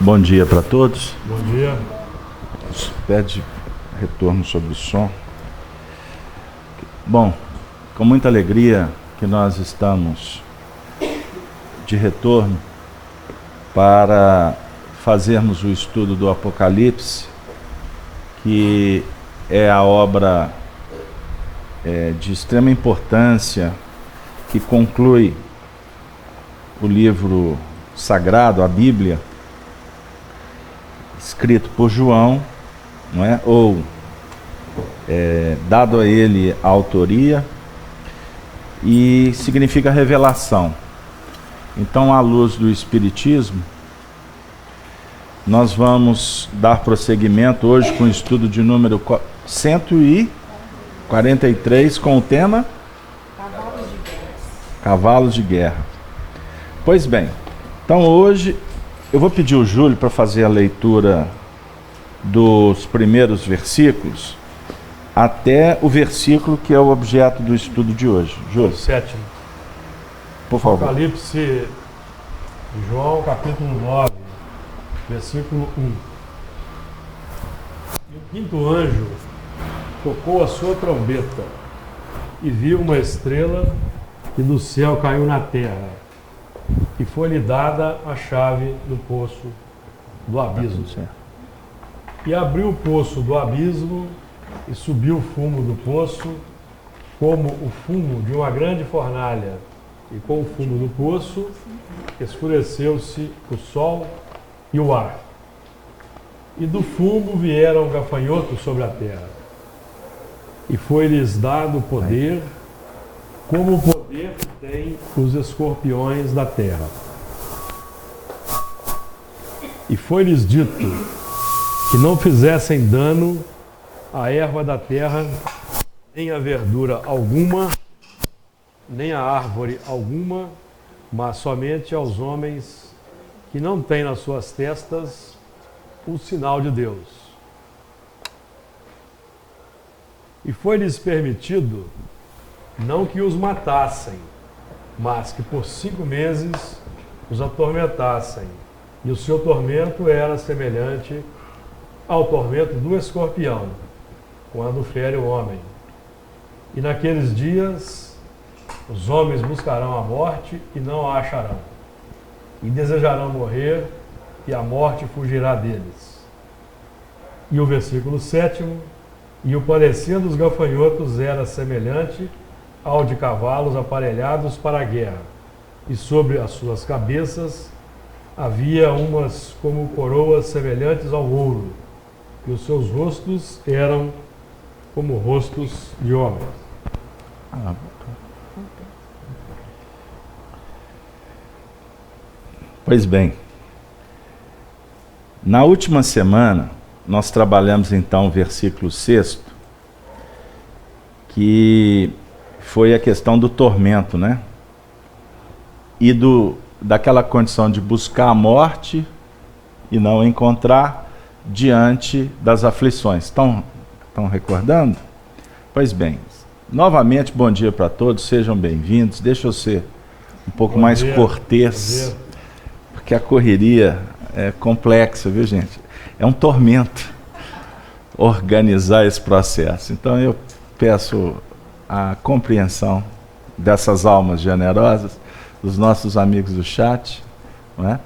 Bom dia para todos. Bom dia. Pede retorno sobre o som. Bom, com muita alegria que nós estamos de retorno para fazermos o estudo do Apocalipse, que é a obra de extrema importância que conclui o livro sagrado, a Bíblia, escrito por João, não é? Ou dado a ele a autoria, e significa revelação. Então, à luz do Espiritismo, nós vamos dar prosseguimento hoje com o estudo de número 143, com o tema Cavalos de Guerra. Pois bem, então hoje eu vou pedir o Júlio para fazer a leitura dos primeiros versículos até o versículo que é o objeto do estudo de hoje. Júlio. 7. Por favor. Apocalipse de João, capítulo 9, versículo 1. E o quinto anjo tocou a sua trombeta e viu uma estrela que do céu caiu na terra, e foi-lhe dada a chave do poço do abismo. E abriu o poço do abismo e subiu o fumo do poço, como o fumo de uma grande fornalha. E com o fumo do poço escureceu-se o sol e o ar. E do fumo vieram gafanhotos sobre a terra. E foi-lhes dado poder, como o poder tem os escorpiões da terra. E foi-lhes dito que não fizessem dano à erva da terra, nem a verdura alguma, nem a árvore alguma, mas somente aos homens que não têm nas suas testas o sinal de Deus. E foi-lhes permitido não que os matassem, mas que por 5 meses os atormentassem. E o seu tormento era semelhante ao tormento do escorpião, quando fere o homem. E naqueles dias os homens buscarão a morte e não a acharão, e desejarão morrer, e a morte fugirá deles. E o versículo 7: e o parecer dos gafanhotos era semelhante ao de cavalos aparelhados para a guerra, e sobre as suas cabeças havia umas como coroas semelhantes ao ouro, e os seus rostos eram como rostos de homens. Pois bem, na última semana nós trabalhamos então o versículo 6, que foi a questão do tormento, né? E daquela condição de buscar a morte e não encontrar diante das aflições. Estão recordando? Pois bem, novamente bom dia para todos, sejam bem-vindos. Deixa eu ser um pouco mais cortês, porque a correria é complexa, viu, gente? É um tormento organizar esse processo. Então eu peço a compreensão dessas almas generosas, dos nossos amigos do chat, não é?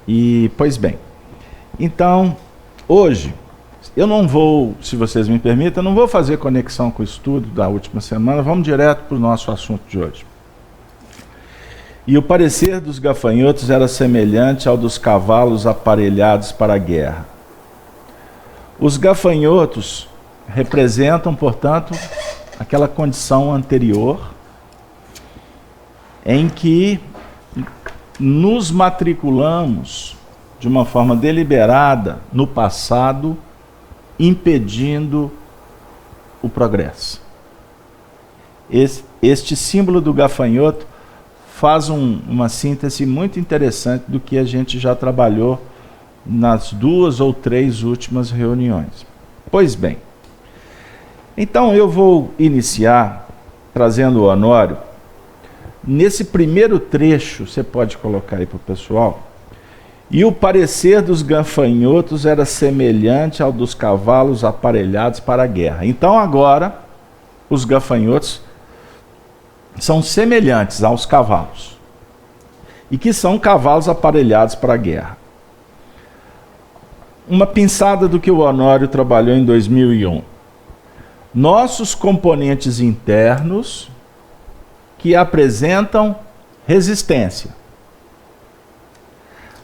E, pois bem, então, hoje, eu não vou, se vocês me permitem, eu não vou fazer conexão com o estudo da última semana, vamos direto para o nosso assunto de hoje. E o parecer dos gafanhotos era semelhante ao dos cavalos aparelhados para a guerra. Os gafanhotos representam, portanto, aquela condição anterior em que nos matriculamos de uma forma deliberada no passado, impedindo o progresso. Este símbolo do gafanhoto faz uma síntese muito interessante do que a gente já trabalhou nas 2 ou 3 últimas reuniões. Pois bem, então eu vou iniciar trazendo o Honório nesse primeiro trecho, você pode colocar aí para o pessoal, e o parecer dos gafanhotos era semelhante ao dos cavalos aparelhados para a guerra. Então agora, os gafanhotos são semelhantes aos cavalos, e que são cavalos aparelhados para a guerra. Uma pinçada do que o Honório trabalhou em 2001. Nossos componentes internos que apresentam resistência.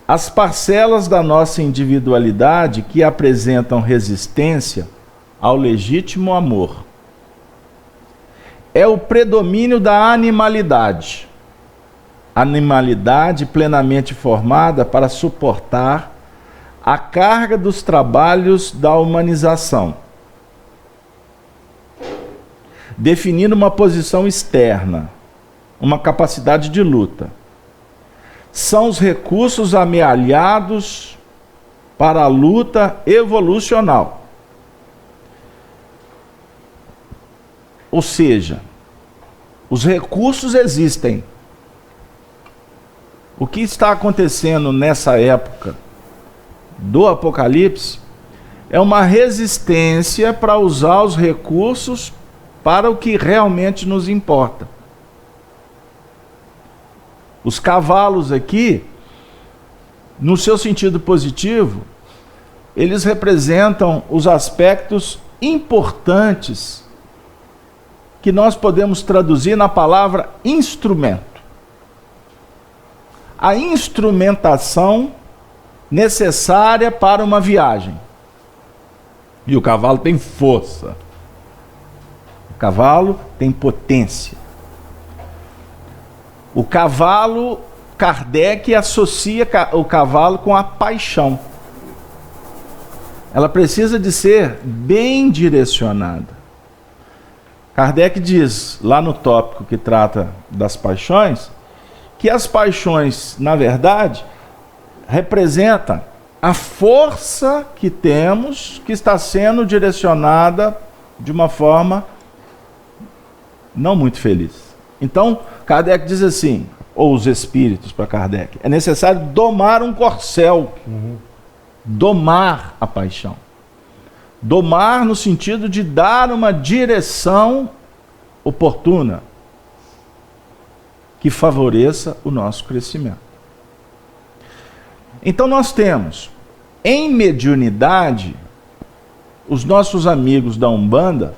As parcelas da nossa individualidade que apresentam resistência ao legítimo amor. É o predomínio da animalidade. Animalidade plenamente formada para suportar a carga dos trabalhos da humanização, definindo uma posição externa, uma capacidade de luta. São os recursos amealhados para a luta evolucional. Ou seja, os recursos existem. O que está acontecendo nessa época do Apocalipse é uma resistência para usar os recursos para o que realmente nos importa. Os cavalos aqui, no seu sentido positivo, eles representam os aspectos importantes que nós podemos traduzir na palavra instrumento. A instrumentação necessária para uma viagem. E o cavalo tem força. O cavalo tem potência. O cavalo, Kardec associa o cavalo com a paixão. Ela precisa de ser bem direcionada. Kardec diz, lá no tópico que trata das paixões, que as paixões, na verdade, representa a força que temos, que está sendo direcionada de uma forma não muito feliz. Então, Kardec diz assim, ou os espíritos para Kardec, é necessário domar um corcel, domar a paixão. Domar no sentido de dar uma direção oportuna, que favoreça o nosso crescimento. Então nós temos, em mediunidade, os nossos amigos da Umbanda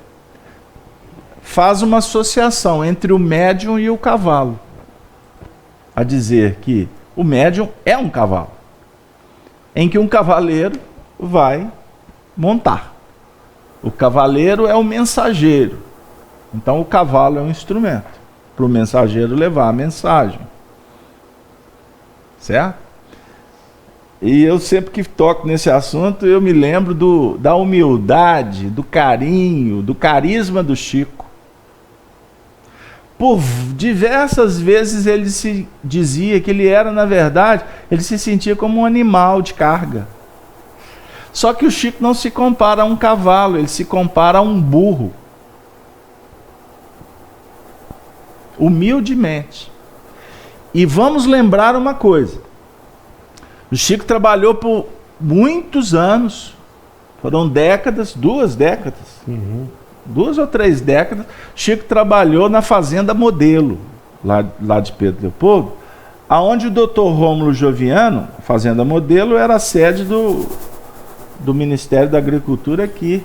fazem uma associação entre o médium e o cavalo, a dizer que o médium é um cavalo, em que um cavaleiro vai montar. O cavaleiro é o mensageiro, então o cavalo é um instrumento para o mensageiro levar a mensagem, certo? E eu sempre que toco nesse assunto, eu me lembro da humildade, do carinho, do carisma do Chico. Por diversas vezes ele se dizia que ele era, na verdade, ele se sentia como um animal de carga. Só que o Chico não se compara a um cavalo, ele se compara a um burro. Humildemente. E vamos lembrar uma coisa. O Chico trabalhou por muitos anos, foram décadas, 2 décadas, 2 ou 3 décadas. Chico trabalhou na Fazenda Modelo, lá de Pedro Leopoldo, aonde o Dr. Rômulo Joviano, Fazenda Modelo, era a sede do Ministério da Agricultura aqui,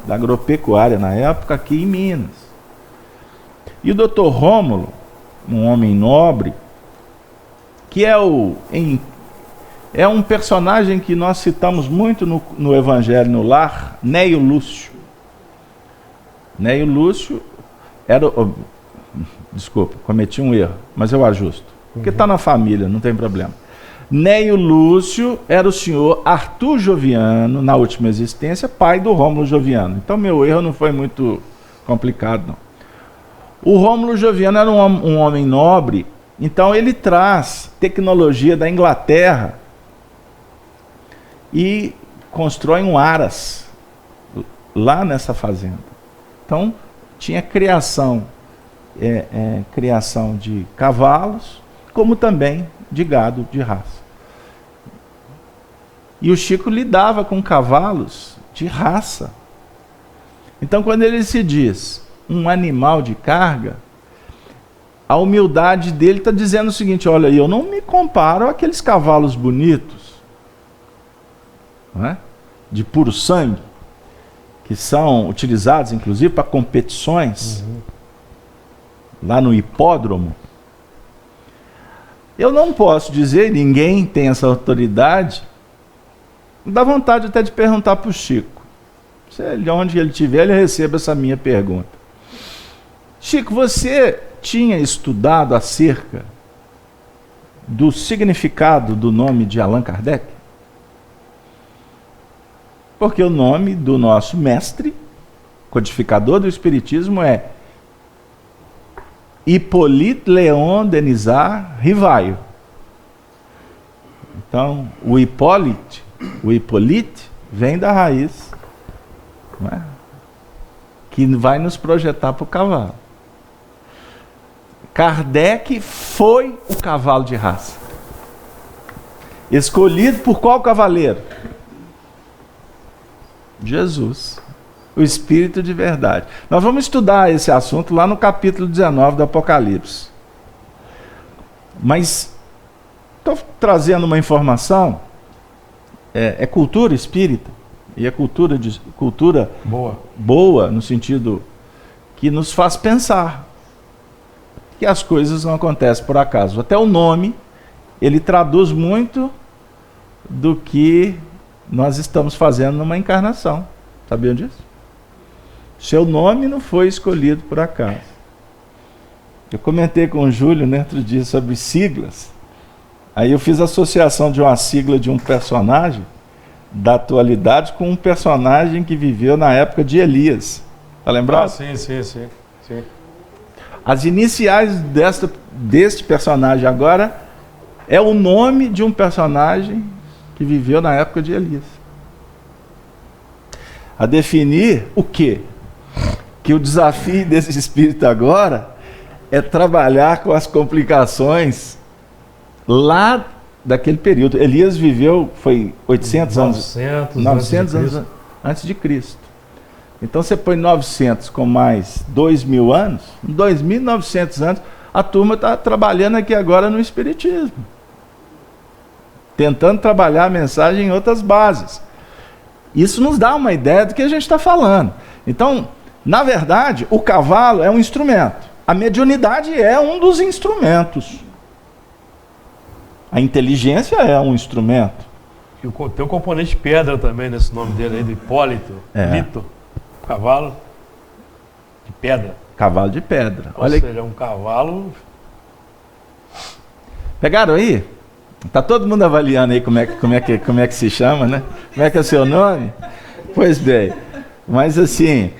da agropecuária na época, aqui em Minas. E o Dr. Rômulo, um homem nobre, que é um personagem que nós citamos muito no Evangelho no Lar, Neio Lúcio. Neio Lúcio era... desculpa, cometi um erro, mas eu ajusto. Porque está na família, não tem problema. Neio Lúcio era o senhor Arthur Joviano, na última existência, pai do Rômulo Joviano. Então meu erro não foi muito complicado, não. O Rômulo Joviano era um homem nobre, então ele traz tecnologia da Inglaterra e constrói um aras lá nessa fazenda. Então tinha criação criação de cavalos, como também de gado de raça. E o Chico lidava com cavalos de raça. Então, quando ele se diz um animal de carga, a humildade dele está dizendo o seguinte: olha, eu não me comparo àqueles cavalos bonitos, não é? De puro sangue, que são utilizados, inclusive, para competições, lá no hipódromo. Eu não posso dizer, ninguém tem essa autoridade, dá vontade até de perguntar para o Chico. Se ele, onde ele estiver, ele receba essa minha pergunta. Chico, você tinha estudado acerca do significado do nome de Allan Kardec? Porque o nome do nosso mestre, codificador do Espiritismo, é Hippolyte Léon Denisard Rivaio. Então, o Hippolyte vem da raiz, não é? Que vai nos projetar para o cavalo. Kardec foi o cavalo de raça. Escolhido por qual cavaleiro? Jesus, o Espírito de verdade. Nós vamos estudar esse assunto lá no capítulo 19 do Apocalipse. Mas estou trazendo uma informação, é cultura espírita, e é cultura boa no sentido que nos faz pensar que as coisas não acontecem por acaso. Até o nome, ele traduz muito do que nós estamos fazendo numa encarnação. Sabiam disso? Seu nome não foi escolhido por acaso. Eu comentei com o Júlio, né, outro dia, sobre siglas. Aí eu fiz a associação de uma sigla de um personagem da atualidade com um personagem que viveu na época de Elias. Tá lembrado? Sim. As iniciais deste personagem agora é o nome de um personagem que viveu na época de Elias. A definir o quê? Que o desafio desse espírito agora é trabalhar com as complicações lá daquele período. Elias viveu, foi 900 anos antes de Cristo. Então você põe 900 com mais 2.000 anos, 2.900 anos, a turma está trabalhando aqui agora no Espiritismo. Tentando trabalhar a mensagem em outras bases. Isso nos dá uma ideia do que a gente está falando. Então, na verdade, o cavalo é um instrumento. A mediunidade é um dos instrumentos. A inteligência é um instrumento. E tem um componente pedra também nesse nome dele aí, do Hipólito. Lito. Cavalo de pedra. Cavalo de pedra. Ou seja, é um cavalo... Pegaram aí? Tá todo mundo avaliando aí como é que se chama, né? Como é que é o seu nome? Pois bem, mas assim,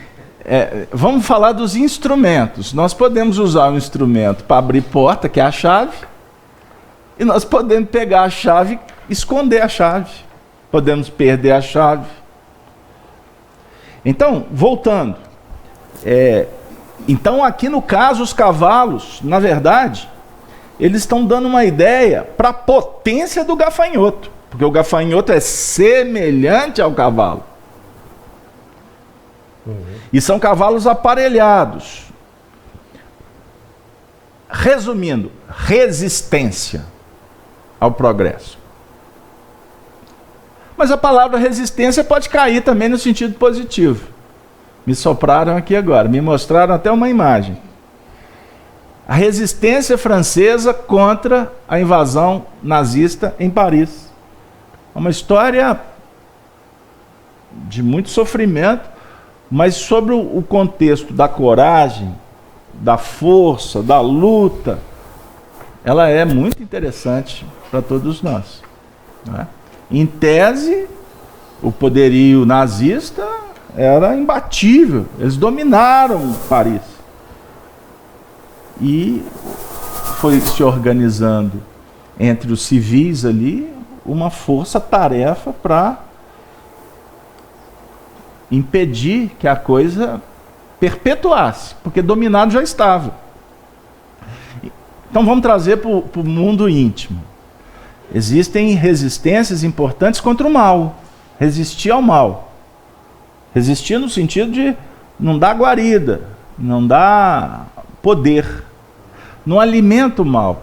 vamos falar dos instrumentos. Nós podemos usar um instrumento para abrir porta, que é a chave, e nós podemos pegar a chave e esconder a chave. Podemos perder a chave. Então, voltando. Então, aqui no caso, os cavalos, na verdade, eles estão dando uma ideia para a potência do gafanhoto. Porque o gafanhoto é semelhante ao cavalo. E são cavalos aparelhados. Resumindo, resistência ao progresso. Mas a palavra resistência pode cair também no sentido positivo. Me sopraram aqui agora, me mostraram até uma imagem. A resistência francesa contra a invasão nazista em Paris. É uma história de muito sofrimento, mas sobre o contexto da coragem, da força, da luta, ela é muito interessante para todos nós, não é? Em tese, o poderio nazista era imbatível, eles dominaram Paris. E foi se organizando entre os civis ali uma força-tarefa para impedir que a coisa perpetuasse, porque dominado já estava. Então vamos trazer para o mundo íntimo. Existem resistências importantes contra o mal. Resistir ao mal. Resistir no sentido de não dar guarida, não dar poder, não alimenta o mal.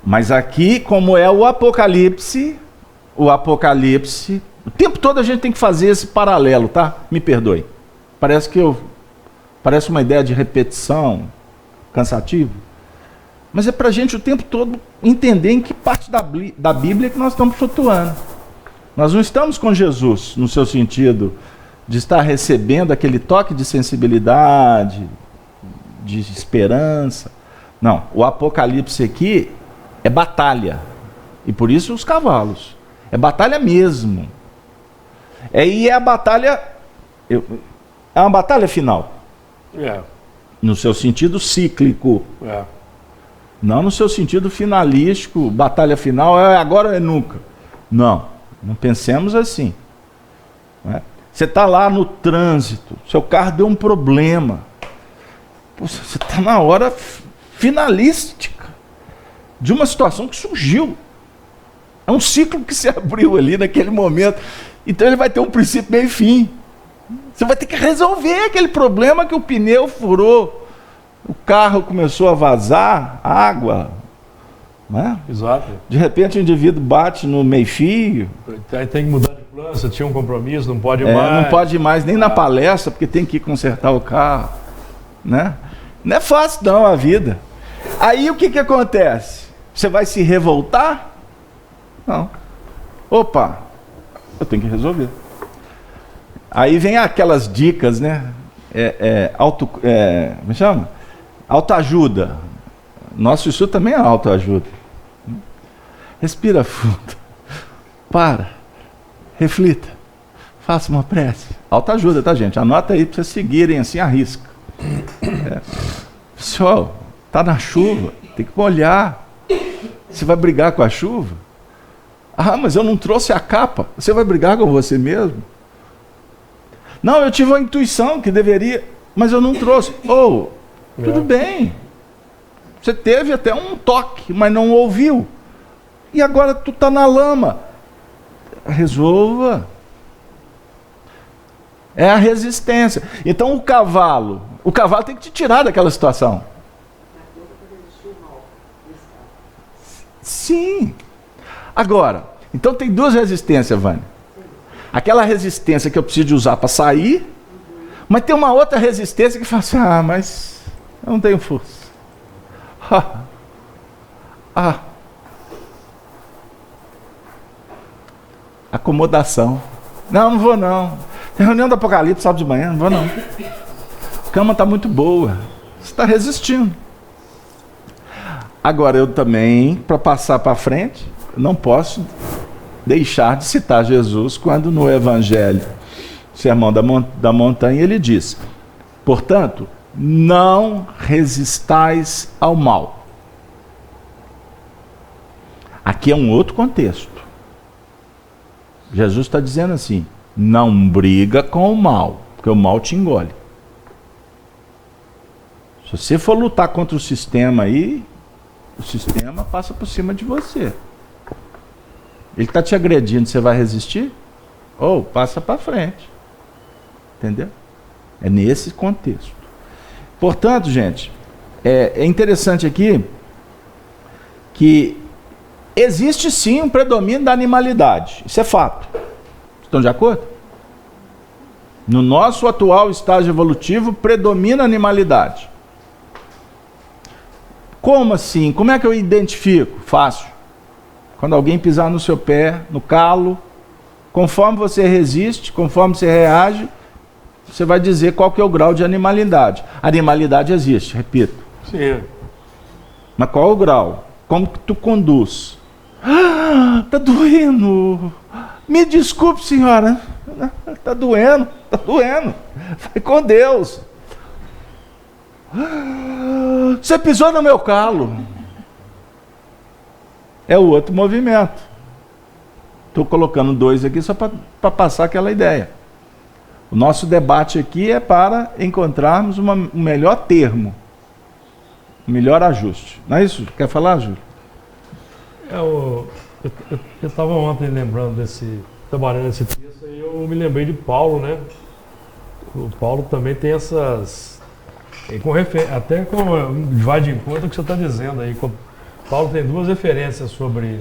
Mas aqui, como é o Apocalipse, o tempo todo a gente tem que fazer esse paralelo, tá? Me perdoe. Parece uma ideia de repetição, cansativo. Mas é para a gente o tempo todo entender em que parte da Bíblia que nós estamos flutuando. Nós não estamos com Jesus, no seu sentido de estar recebendo aquele toque de sensibilidade, de esperança. Não, o Apocalipse aqui é batalha. E por isso os cavalos. É batalha mesmo. E é a batalha... é uma batalha final. No seu sentido cíclico. Não no seu sentido finalístico, batalha final, é agora ou é nunca. Não pensemos assim. Não é? Você está lá no trânsito, seu carro deu um problema. Você está na hora finalística de uma situação que surgiu. É um ciclo que se abriu ali naquele momento. Então ele vai ter um princípio, meio e fim. Você vai ter que resolver aquele problema que o pneu furou, o carro começou a vazar água, né? Exato. De repente o indivíduo bate no meio-fio. Tem que mudar de plano, você tinha um compromisso, não pode mais. Não pode ir mais nem na palestra, porque tem que ir consertar o carro, né? Não é fácil não a vida. Aí o que acontece? Você vai se revoltar? Não. Opa, eu tenho que resolver. Aí vem aquelas dicas, né? Como chama? Autoajuda. Nosso estudo também é autoajuda. Respira fundo. Para. Reflita. Faça uma prece. Autoajuda, tá, gente? Anota aí para vocês seguirem assim a risca. Pessoal, tá na chuva. Tem que molhar. Você vai brigar com a chuva? Ah, mas eu não trouxe a capa. Você vai brigar com você mesmo? Não, eu tive uma intuição que deveria, mas eu não trouxe. Tudo bem. Você teve até um toque, mas não ouviu. E agora tu está na lama. Resolva. É a resistência. Então o cavalo tem que te tirar daquela situação. Sim. Agora, então tem duas resistências, Vânia. Aquela resistência que eu preciso de usar para sair, mas tem uma outra resistência que fala assim, mas eu não tenho força. Acomodação. Não vou não. Tem reunião do Apocalipse, sábado de manhã, não vou não. A cama está muito boa. Você está resistindo. Agora eu também, para passar para frente, não posso deixar de citar Jesus quando no Evangelho, Sermão da Montanha, ele diz: portanto, não resistais ao mal. Aqui é um outro contexto. Jesus está dizendo assim: não briga com o mal, porque o mal te engole. Se você for lutar contra o sistema aí, o sistema passa por cima de você. Ele está te agredindo, você vai resistir? Passa para frente. Entendeu? É nesse contexto. Portanto, gente, é interessante aqui que existe sim um predomínio da animalidade. Isso é fato. Estão de acordo? No nosso atual estágio evolutivo, predomina a animalidade. Como assim? Como é que eu identifico? Fácil. Quando alguém pisar no seu pé, no calo, conforme você resiste, conforme você reage, você vai dizer qual que é o grau de animalidade. A animalidade existe, repito. Sim. Mas qual é o grau? Como que tu conduz? Tá doendo. Me desculpe, senhora. Tá doendo. Vai com Deus. Você pisou no meu calo. É o outro movimento. Estou colocando dois aqui só para passar aquela ideia. O nosso debate aqui é para encontrarmos um melhor termo. melhor ajuste. Não é isso? Quer falar, Júlio? Eu estava ontem lembrando trabalhando nesse texto, e eu me lembrei de Paulo, né? O Paulo também tem essas... vai de encontro ao que você está dizendo aí. Paulo tem duas referências sobre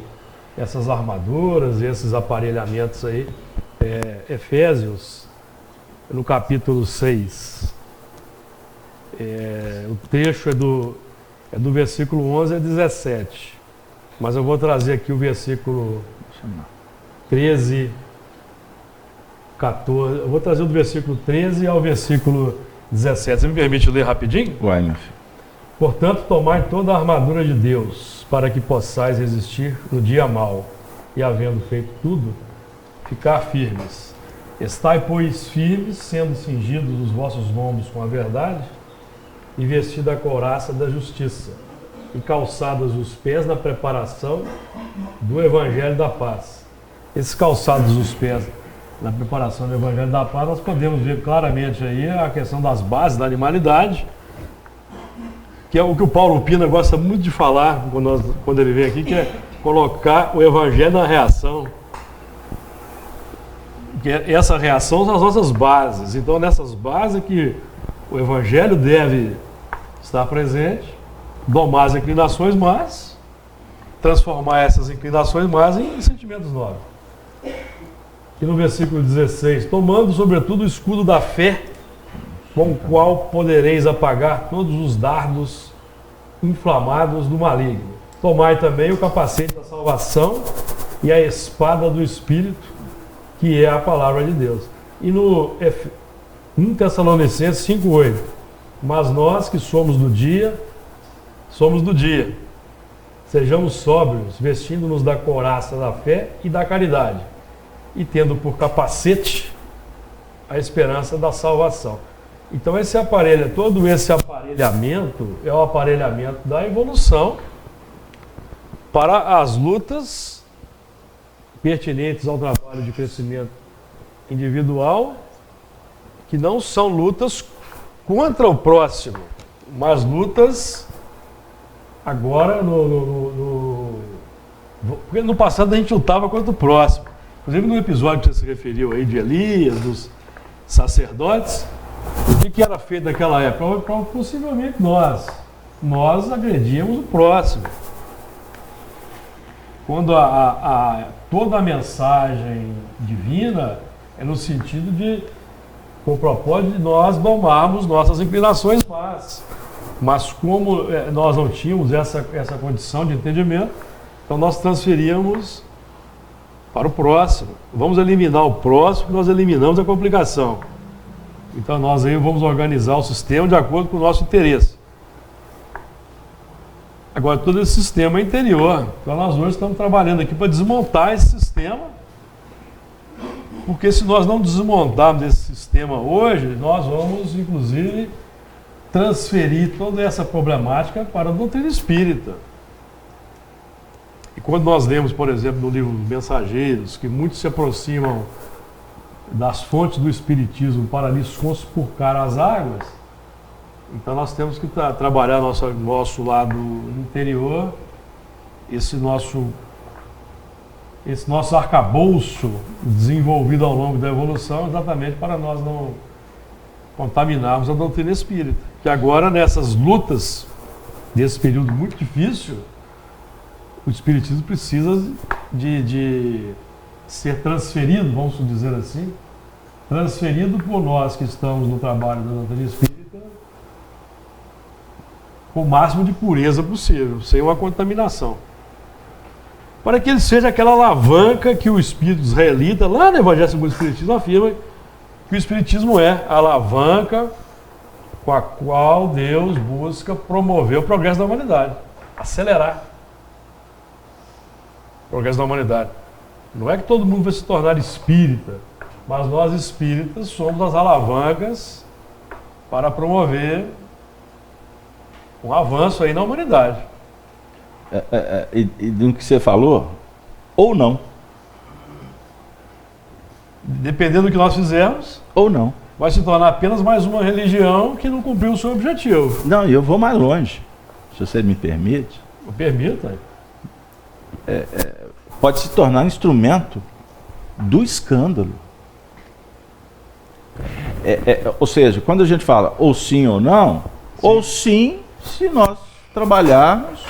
essas armaduras e esses aparelhamentos aí. Efésios, no capítulo 6. O trecho é do versículo 11 a 17. Mas eu vou trazer aqui o versículo 13, 14. Eu vou trazer do versículo 13 ao versículo 17. Você me permite ler rapidinho? Vai, meu filho. Portanto, tomai toda a armadura de Deus, para que possais resistir no dia mau, e havendo feito tudo, ficar firmes. Estai, pois, firmes, sendo cingidos os vossos lombos com a verdade, e vestida a couraça da justiça, e calçados os pés na preparação do Evangelho da paz. Esses calçados os pés na preparação do Evangelho da paz, nós podemos ver claramente aí a questão das bases da animalidade, que é o que o Paulo Pina gosta muito de falar quando ele vem aqui, que é colocar o Evangelho na reação. Que essa reação são as nossas bases. Então, nessas bases que o Evangelho deve estar presente, domar as inclinações más, transformar essas inclinações más em sentimentos novos. E no versículo 16, tomando sobretudo o escudo da fé, com o qual podereis apagar todos os dardos inflamados do maligno. Tomai também o capacete da salvação e a espada do Espírito, que é a palavra de Deus. E no 1 Tessalonicenses 5,8, mas nós que somos do dia, sejamos sóbrios, vestindo-nos da couraça da fé e da caridade, e tendo por capacete a esperança da salvação. Então todo esse aparelhamento é o aparelhamento da evolução para as lutas pertinentes ao trabalho de crescimento individual, que não são lutas contra o próximo, mas lutas agora porque no passado a gente lutava contra o próximo. Inclusive no episódio que você se referiu aí de Elias, dos sacerdotes, o que era feito naquela época? Possivelmente nós agredíamos o próximo. Quando toda a mensagem divina é no sentido com o propósito de nós domarmos nossas inclinações más. Mas como nós não tínhamos essa condição de entendimento, então nós transferíamos para o próximo. Vamos eliminar o próximo, nós eliminamos a complicação. Então nós aí vamos organizar o sistema de acordo com o nosso interesse. Agora, todo esse sistema é interior. Então nós hoje estamos trabalhando aqui para desmontar esse sistema, porque se nós não desmontarmos esse sistema hoje, nós vamos, inclusive, transferir toda essa problemática para a doutrina espírita. E quando nós lemos, por exemplo, no livro Mensageiros, que muitos se aproximam das fontes do Espiritismo para lhes conspurcar as águas, então nós temos que trabalhar nosso lado interior, esse nosso arcabouço desenvolvido ao longo da evolução, exatamente para nós não contaminarmos a doutrina espírita. Que agora, nessas lutas, desse período muito difícil, o Espiritismo precisa de ser transferido, vamos dizer assim, transferido por nós que estamos no trabalho da doutrina espírita, com o máximo de pureza possível, sem uma contaminação. Para que ele seja aquela alavanca que o Espírito israelita, lá no Evangelho segundo o Espiritismo, afirma que o Espiritismo é a alavanca com a qual Deus busca promover o progresso da humanidade, acelerar o progresso da humanidade. Não é que todo mundo vai se tornar espírita, mas nós espíritas somos as alavancas para promover um avanço aí na humanidade. E do que você falou, ou não. Dependendo do que nós fizermos, ou não. Vai se tornar apenas mais uma religião que não cumpriu o seu objetivo. Não, e eu vou mais longe. se você me permite, Permita. pode se tornar instrumento do escândalo. Ou seja, quando a gente fala ou sim ou não, ou sim se nós trabalharmos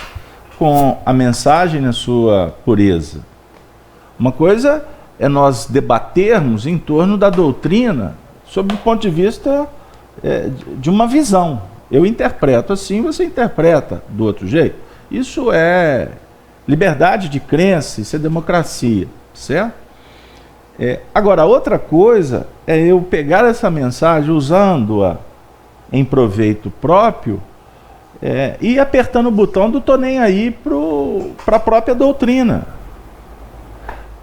com a mensagem na sua pureza. Uma coisa é nós debatermos em torno da doutrina sob o ponto de vista de uma visão. Eu interpreto assim, você interpreta do outro jeito. Isso é liberdade de crença, isso é democracia, certo? Agora, outra coisa é eu pegar essa mensagem usando-a em proveito próprio e apertando o botão do tô nem aí para a própria doutrina.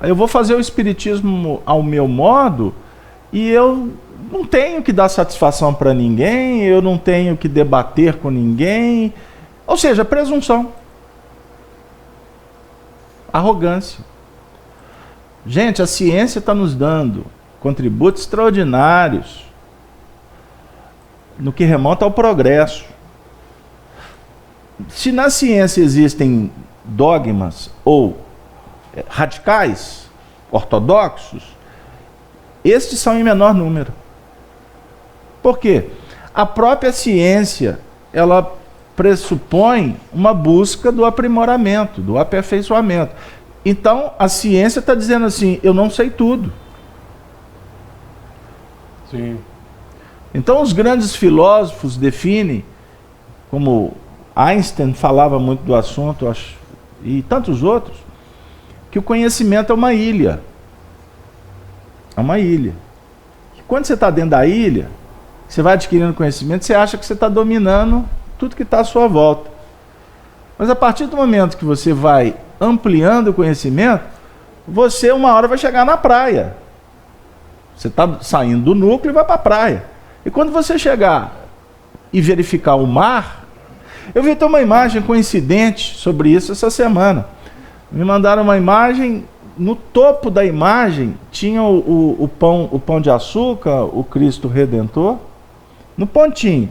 Eu vou fazer o espiritismo ao meu modo e eu não tenho que dar satisfação para ninguém, eu não tenho que debater com ninguém. Ou seja, presunção. Arrogância. Gente, a ciência está nos dando contributos extraordinários no que remonta ao progresso. Se na ciência existem dogmas ou radicais, ortodoxos, estes são em menor número. Por quê? A própria ciência, ela pressupõe uma busca do aprimoramento, do aperfeiçoamento. Então, a ciência está dizendo assim, eu não sei tudo. Sim. Então, os grandes filósofos definem, como Einstein falava muito do assunto, acho, e tantos outros, que o conhecimento é uma ilha. É uma ilha. E quando você está dentro da ilha, você vai adquirindo conhecimento, você acha que você está dominando tudo que está à sua volta. Mas a partir do momento que você vai ampliando o conhecimento, você uma hora vai chegar na praia. Você está saindo do núcleo e vai para a praia. E quando você chegar e verificar o mar, eu vi até uma imagem coincidente sobre isso essa semana. Me mandaram uma imagem, no topo da imagem tinha o pão de açúcar, o Cristo Redentor, no pontinho.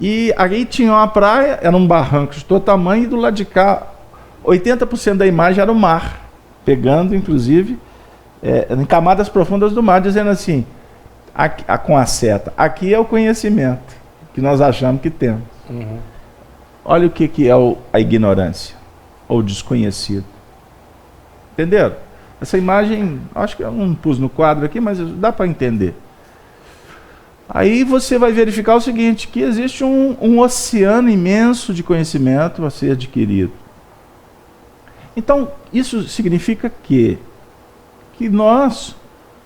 E aí tinha uma praia, era um barranco de todo tamanho, e do lado de cá, 80% da imagem era o mar, pegando, inclusive, em camadas profundas do mar, dizendo assim, com a seta, aqui é o conhecimento que nós achamos que temos. Uhum. Olha o que é a ignorância, ou desconhecido. Entenderam? Essa imagem, acho que eu não pus no quadro aqui, mas dá para entender. Aí você vai verificar o seguinte, que existe um oceano imenso de conhecimento a ser adquirido. Então, isso significa que nós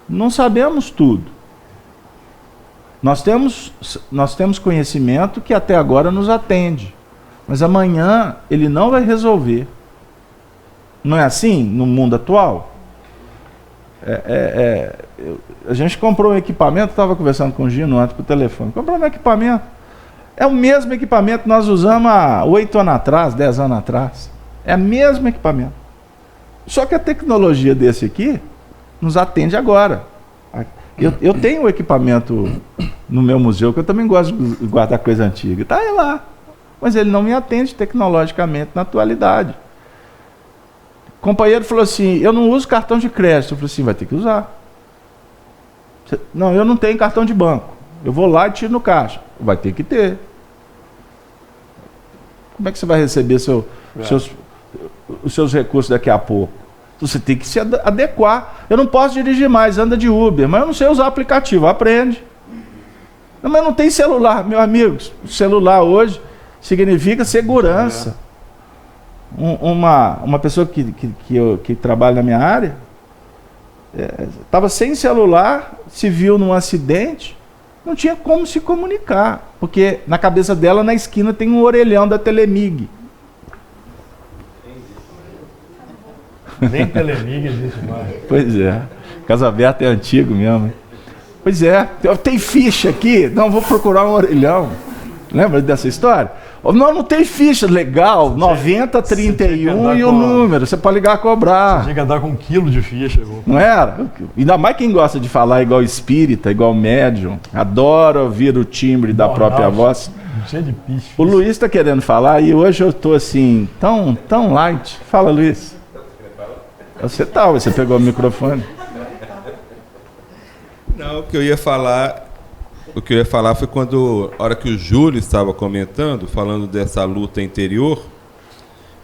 não sabemos tudo. Nós temos conhecimento que até agora nos atende, mas amanhã ele não vai resolver. Não é assim no mundo atual? A gente comprou um equipamento, estava conversando com o Gino antes por telefone, comprou um equipamento, é o mesmo equipamento que nós usamos há 8 anos atrás, 10 anos atrás, é o mesmo equipamento, só que a tecnologia desse aqui nos atende agora. Eu tenho um equipamento no meu museu, que eu também gosto de guardar coisa antiga, está aí lá, mas ele não me atende tecnologicamente na atualidade. O companheiro falou assim, eu não uso cartão de crédito. Eu falei assim, vai ter que usar. Não, eu não tenho cartão de banco. Eu vou lá e tiro no caixa. Vai ter que ter. Como é que você vai receber os seus recursos daqui a pouco? Você tem que se adequar. Eu não posso dirigir mais, anda de Uber, mas eu não sei usar aplicativo, aprende. Não, mas não tem celular, meu amigo. O celular hoje significa segurança. Uma pessoa que trabalha na minha área estava sem celular, se viu num acidente, não tinha como se comunicar, porque na cabeça dela, na esquina, tem um orelhão da Telemig. Nem Telemig existe mais. Pois é, Casa Aberta é antigo mesmo. Pois é, tem ficha aqui, não, vou procurar um orelhão. Lembra dessa história? Não tem ficha legal, 90, 31 e o número. Você pode ligar a cobrar. Você tinha que andar com 1 quilo de ficha. Não era? Ainda mais quem gosta de falar igual espírita, igual médium. Adora ouvir o timbre da própria voz. Cheio de piche. O Luiz está querendo falar e hoje eu estou assim, tão light. Fala, Luiz. Você pegou o microfone. Não, o que eu ia falar foi quando, a hora que o Júlio estava comentando, falando dessa luta interior,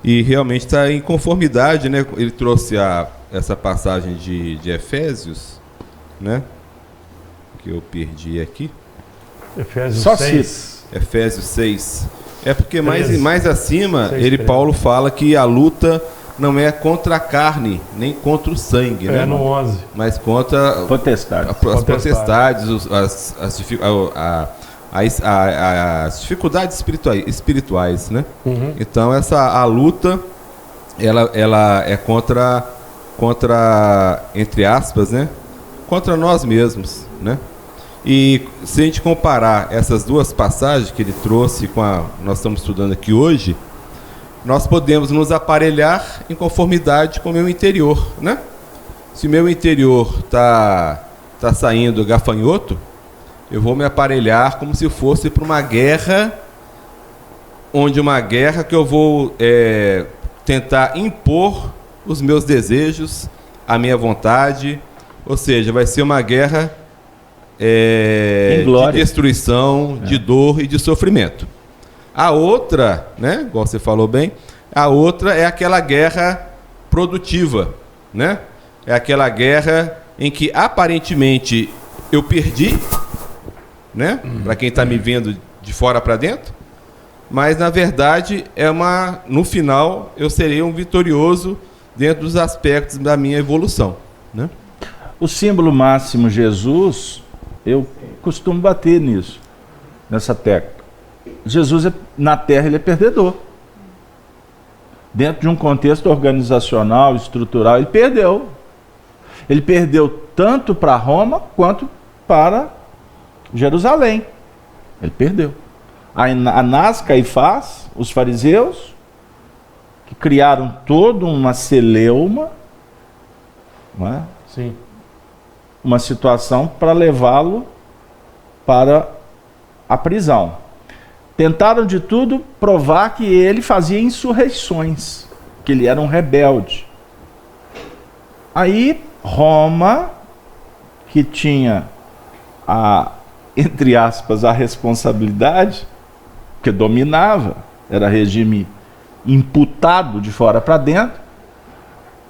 e realmente está em conformidade, né? Ele trouxe essa passagem de Efésios, né? Que eu perdi aqui. Efésios Só 6. Efésios 6. É porque mais 13. acima, 6, Paulo fala que a luta não é contra a carne, nem contra o sangue, né? No 11. Mas contra Potestade. as potestades, as dificuldades espirituais, né? Uhum. Então a luta ela é contra, entre aspas, né? Contra nós mesmos, né? E se a gente comparar essas duas passagens que ele trouxe com nós estamos estudando aqui hoje, nós podemos nos aparelhar em conformidade com o meu interior, né? Se o meu interior tá saindo gafanhoto, eu vou me aparelhar como se fosse para uma guerra, que eu vou tentar impor os meus desejos, a minha vontade, ou seja, vai ser uma guerra de destruição, de dor e de sofrimento. A outra, né, igual você falou bem, a outra é aquela guerra produtiva, né? É aquela guerra em que aparentemente eu perdi, né? Para quem está me vendo de fora para dentro, mas na verdade no final eu serei um vitorioso dentro dos aspectos da minha evolução, né? O símbolo máximo Jesus, eu costumo bater nessa tecla. Jesus, na Terra, ele é perdedor. Dentro de um contexto organizacional, estrutural, ele perdeu. Ele perdeu tanto para Roma quanto para Jerusalém. Ele perdeu. Anás, Caifás, os fariseus, que criaram toda uma celeuma, não é? Sim. Uma situação para levá-lo para a prisão. Tentaram de tudo provar que ele fazia insurreições, que ele era um rebelde. Aí Roma, que tinha entre aspas, a responsabilidade, que dominava, era regime imputado de fora para dentro,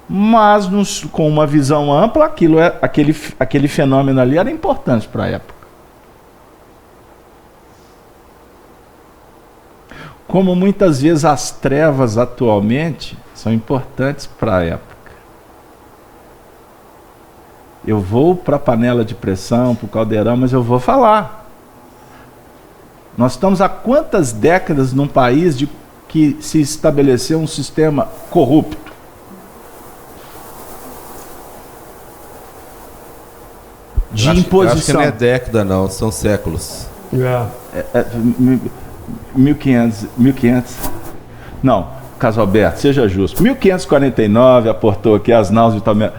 mas com uma visão ampla, aquele fenômeno ali era importante para a época. Como muitas vezes as trevas atualmente são importantes para a época. Eu vou para a panela de pressão, para o caldeirão, mas eu vou falar. Nós estamos há quantas décadas num país que se estabeleceu um sistema corrupto? De imposição. Acho que não é década, não, são séculos. 1500. Não, Casalberto, seja justo. 1549 aportou aqui as naus de Tomé.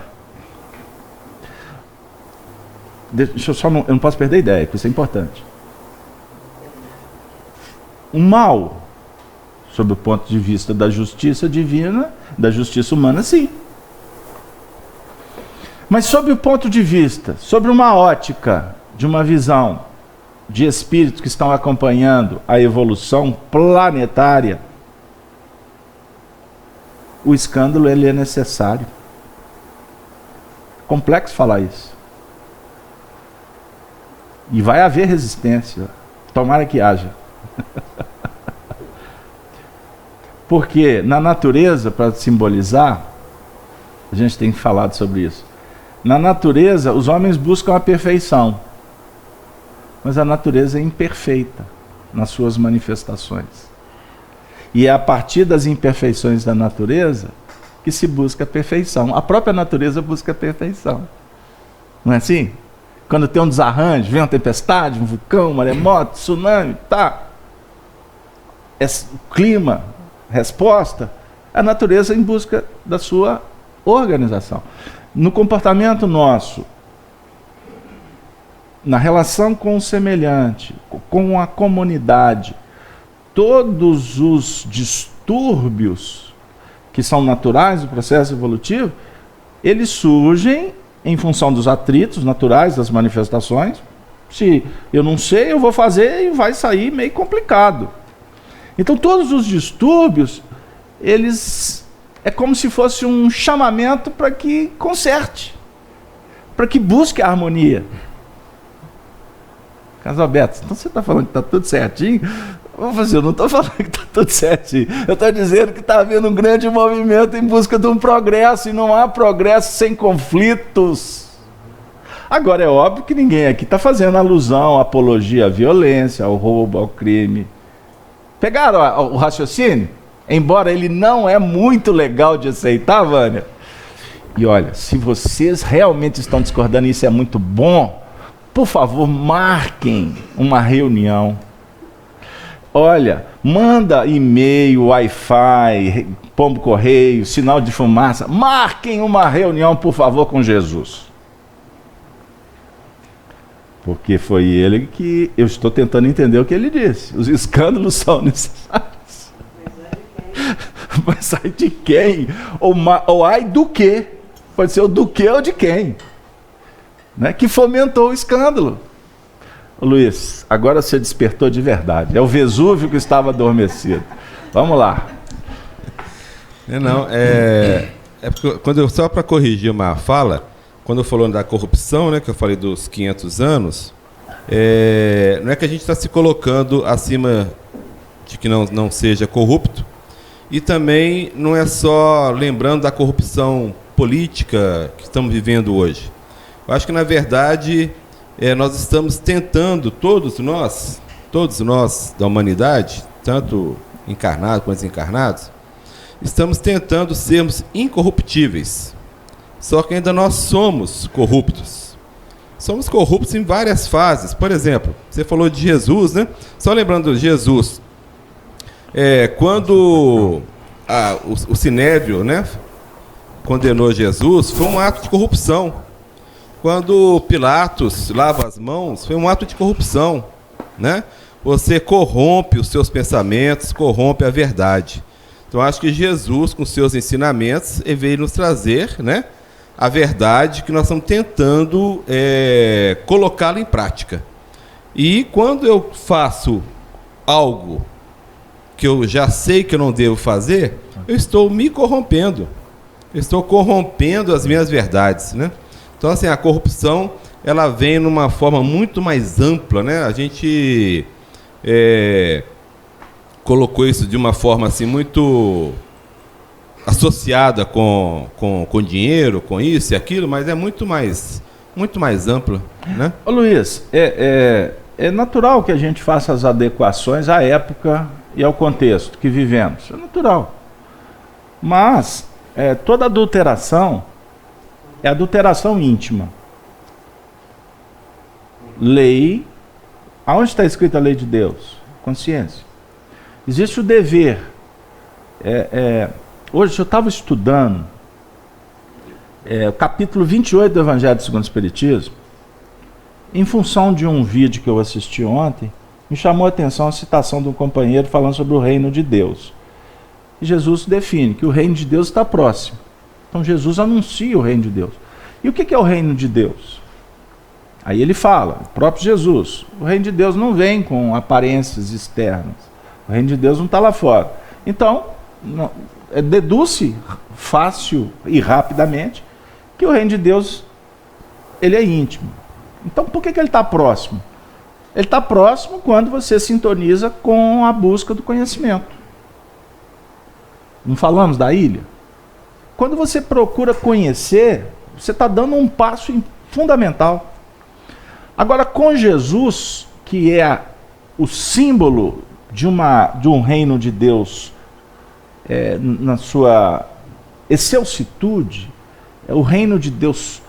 Deixa eu não posso perder a ideia, porque isso é importante. O mal, sob o ponto de vista da justiça divina, da justiça humana, sim. Mas sob o ponto de vista, sobre uma ótica de uma visão de espíritos que estão acompanhando a evolução planetária, o escândalo ele é necessário. Complexo falar isso. E vai haver resistência. Tomara que haja. Porque na natureza, para simbolizar, a gente tem falado sobre isso. Na natureza, os homens buscam a perfeição. Mas a natureza é imperfeita nas suas manifestações. E é a partir das imperfeições da natureza que se busca a perfeição. A própria natureza busca a perfeição. Não é assim? Quando tem um desarranjo, vem uma tempestade, um vulcão, um maremoto, tsunami, tá. clima, resposta, a natureza em busca da sua organização. No comportamento nosso, na relação com o semelhante, com a comunidade, todos os distúrbios que são naturais do processo evolutivo, eles surgem em função dos atritos naturais, das manifestações. Se eu não sei, eu vou fazer e vai sair meio complicado. Então todos os distúrbios, eles é como se fosse um chamamento para que conserte, para que busque a harmonia. Casalberto, então você está falando que está tudo certinho? Vamos fazer, eu não estou falando que está tudo certinho. Eu estou dizendo que está havendo um grande movimento em busca de um progresso, e não há progresso sem conflitos. Agora, é óbvio que ninguém aqui está fazendo alusão, apologia à violência, ao roubo, ao crime. Pegaram o raciocínio? Embora ele não é muito legal de aceitar, Vânia. E olha, se vocês realmente estão discordando, isso é muito bom, por favor, marquem uma reunião. Olha, manda e-mail, Wi-Fi, pombo correio, sinal de fumaça. Marquem uma reunião, por favor, com Jesus. Porque foi ele que eu estou tentando entender o que ele disse. Os escândalos são necessários. Mas ai de quem? Ou ai do quê? Pode ser o do quê ou de quem? Né? Que fomentou o escândalo. Luiz, agora você despertou de verdade. É o Vesúvio que estava adormecido. Vamos lá. Porque só para corrigir uma fala, quando eu falando da corrupção, né, que eu falei dos 500 anos, não é que a gente está se colocando acima de que não seja corrupto, e também não é só lembrando da corrupção política que estamos vivendo hoje. Eu acho que, na verdade, nós estamos tentando, todos nós da humanidade, tanto encarnados quanto desencarnados, estamos tentando sermos incorruptíveis. Só que ainda nós somos corruptos. Somos corruptos em várias fases. Por exemplo, você falou de Jesus, né? Só lembrando de Jesus, quando o Sinédrio, né, condenou Jesus, foi um ato de corrupção. Quando Pilatos lava as mãos, foi um ato de corrupção, né? Você corrompe os seus pensamentos, corrompe a verdade. Então, acho que Jesus, com seus ensinamentos, ele veio nos trazer, né, a verdade que nós estamos tentando colocá-la em prática. E quando eu faço algo que eu já sei que eu não devo fazer, eu estou me corrompendo. Eu estou corrompendo as minhas verdades, né? Então, assim, a corrupção, ela vem numa forma muito mais ampla, né? A gente colocou isso de uma forma assim muito associada com dinheiro, com isso e aquilo, mas é muito mais ampla, né? Ô Luiz, é natural que a gente faça as adequações à época e ao contexto que vivemos. É natural. Mas toda adulteração é adulteração íntima. Lei. Aonde está escrita a lei de Deus? Consciência. Existe o dever. Hoje eu estava estudando o capítulo 28 do Evangelho segundo o Espiritismo, em função de um vídeo que eu assisti ontem, me chamou a atenção a citação de um companheiro falando sobre o reino de Deus. E Jesus define que o reino de Deus está próximo. Então Jesus anuncia o reino de Deus. E o que é o reino de Deus? Aí ele fala, o próprio Jesus, o reino de Deus não vem com aparências externas. O reino de Deus não está lá fora. Então, deduz-se fácil e rapidamente que o reino de Deus ele é íntimo. Então, por que ele está próximo? Ele está próximo quando você sintoniza com a busca do conhecimento. Não falamos da ilha? Quando você procura conhecer, você está dando um passo fundamental. Agora, com Jesus, que é o símbolo de um reino de Deus na sua excelsitude, o reino de Deus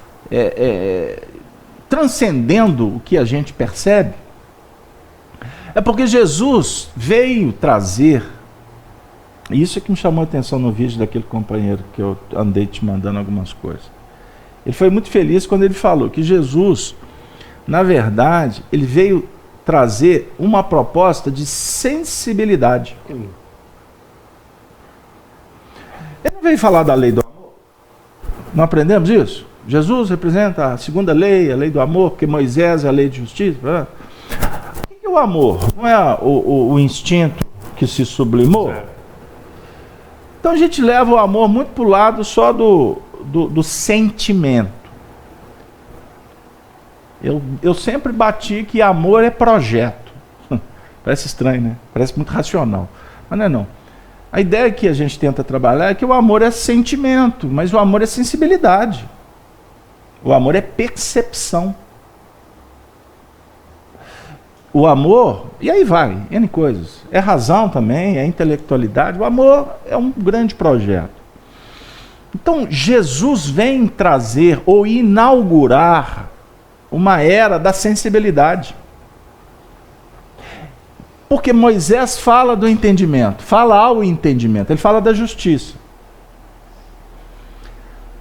transcendendo o que a gente percebe, É porque Jesus veio trazer, e isso é que me chamou a atenção no vídeo daquele companheiro que eu andei te mandando algumas coisas. Ele foi muito feliz quando ele falou que Jesus, na verdade, ele veio trazer uma proposta de sensibilidade. Ele não veio falar da lei do amor. Não aprendemos isso? Jesus representa a segunda lei, a lei do amor, porque Moisés é a lei de justiça. O que é o amor? Não é o instinto que se sublimou? Então a gente leva o amor muito para o lado só do sentimento. Eu sempre bati que amor é projeto. Parece estranho, né? Parece muito racional. Mas não é não. A ideia que a gente tenta trabalhar é que o amor é sentimento, mas o amor é sensibilidade. O amor é percepção. O amor, e aí vai, N coisas. É razão também, é intelectualidade. O amor é um grande projeto. Então, Jesus vem trazer ou inaugurar uma era da sensibilidade. Porque Moisés fala do entendimento, fala ao entendimento, ele fala da justiça.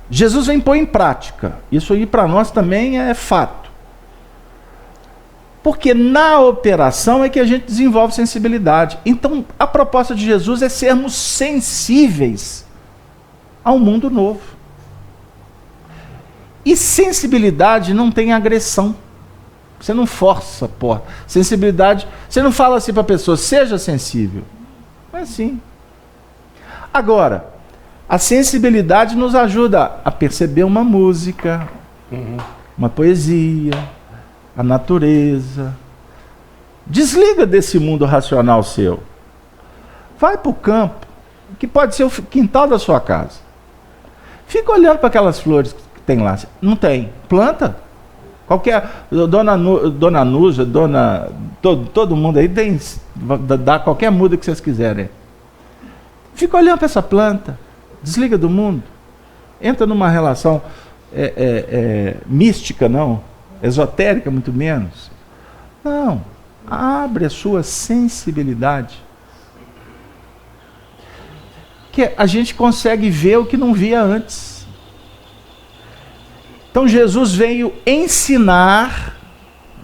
Jesus vem pôr em prática. Isso aí para nós também é fato. Porque na operação é que a gente desenvolve sensibilidade. Então, a proposta de Jesus é sermos sensíveis ao mundo novo. E sensibilidade não tem agressão. Você não força a porta. Sensibilidade, você não fala assim para a pessoa, seja sensível. Não é assim. Agora, a sensibilidade nos ajuda a perceber uma música, uma poesia, a natureza. Desliga desse mundo racional seu. Vai para o campo, que pode ser o quintal da sua casa. Fica olhando para aquelas flores que tem lá. Não tem. Planta. Qualquer. Dona Nuja, todo mundo aí tem. Dá qualquer muda que vocês quiserem. Fica olhando para essa planta. Desliga do mundo. Entra numa relação mística, não. Esotérica, muito menos. Não. Abre a sua sensibilidade. Que a gente consegue ver o que não via antes. Então Jesus veio ensinar,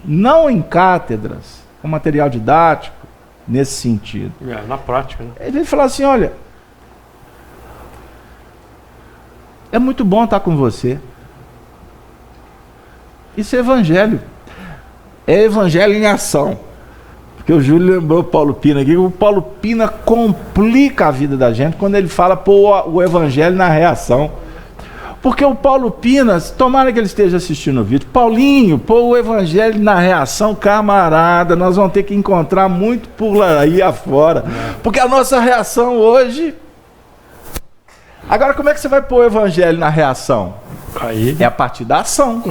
não em cátedras, com material didático, nesse sentido. Na prática, né? Ele veio falar assim, olha, é muito bom estar com você. Isso é evangelho. É evangelho em ação. Porque o Júlio lembrou o Paulo Pina aqui, o Paulo Pina complica a vida da gente quando ele fala pôr o evangelho na reação. Porque o Paulo Pina, tomara que ele esteja assistindo o vídeo, Paulinho, pôr o evangelho na reação, camarada, nós vamos ter que encontrar muito por aí afora. Porque a nossa reação hoje... Agora, como é que você vai pôr o evangelho na reação? Aí... É a partir da ação.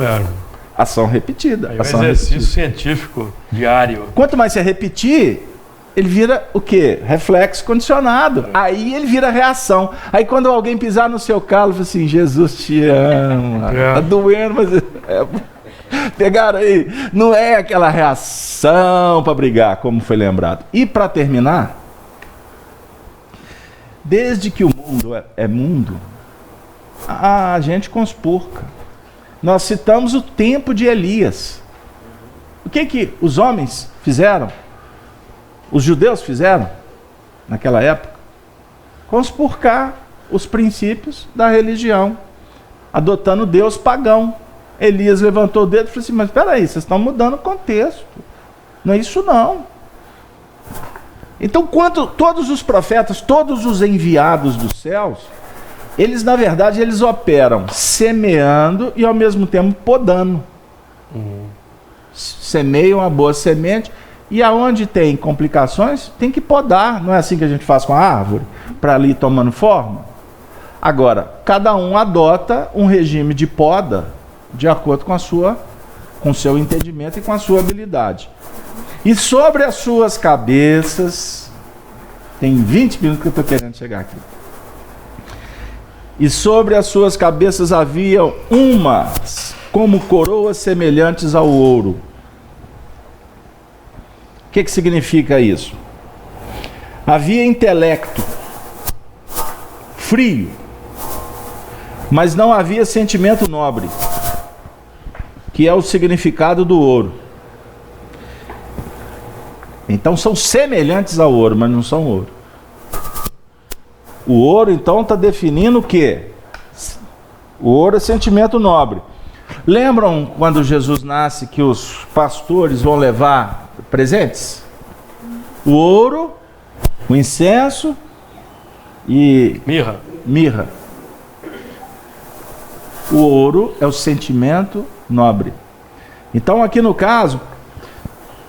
Ação repetida. Aí ação exercício repetida. Científico diário. Quanto mais você repetir, ele vira o quê? Reflexo condicionado. Aí ele vira reação. Aí quando alguém pisar no seu calo, fala assim, Jesus te ama. Tá doendo, mas... Pegaram aí. Não é aquela reação para brigar, como foi lembrado. E para terminar, desde que o mundo é mundo, a gente conspurca. Nós citamos o tempo de Elias. O que os homens fizeram? Os judeus fizeram naquela época? Conspurcar os princípios da religião, adotando Deus pagão. Elias levantou o dedo e falou assim, mas espera aí, vocês estão mudando o contexto. Não é isso não. Então, quando todos os profetas, todos os enviados dos céus, eles, na verdade, eles operam semeando e, ao mesmo tempo, podando. Semeiam a boa semente e, aonde tem complicações, tem que podar. Não é assim que a gente faz com a árvore, para ali ir tomando forma? Agora, cada um adota um regime de poda de acordo com o seu entendimento e com a sua habilidade. E sobre as suas cabeças, tem 20 minutos que eu estou querendo chegar aqui. E sobre as suas cabeças havia umas como coroas semelhantes ao ouro. que significa isso? Havia intelecto frio, mas não havia sentimento nobre, que é o significado do ouro. Então são semelhantes ao ouro, mas não são ouro. O ouro então está definindo o quê? O ouro é sentimento nobre. Lembram quando Jesus nasce que os pastores vão levar presentes? O ouro, o incenso e mirra. O ouro é o sentimento nobre. Então aqui no caso,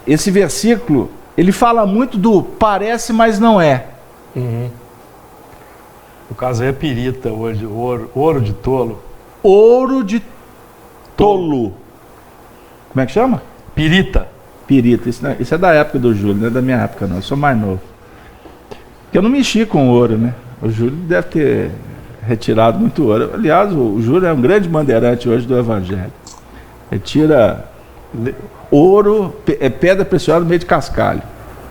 esse versículo, ele fala muito do parece, mas não é. Uhum. No caso aí é pirita, ouro de tolo. Ouro de tolo. Como é que chama? Pirita. Pirita. Isso é da época do Júlio, não é da minha época não. Eu sou mais novo. Porque eu não mexi com ouro, né? O Júlio deve ter retirado muito ouro. Aliás, o Júlio é um grande bandeirante hoje do Evangelho. Ele tira ouro, pedra preciosa no meio de cascalho.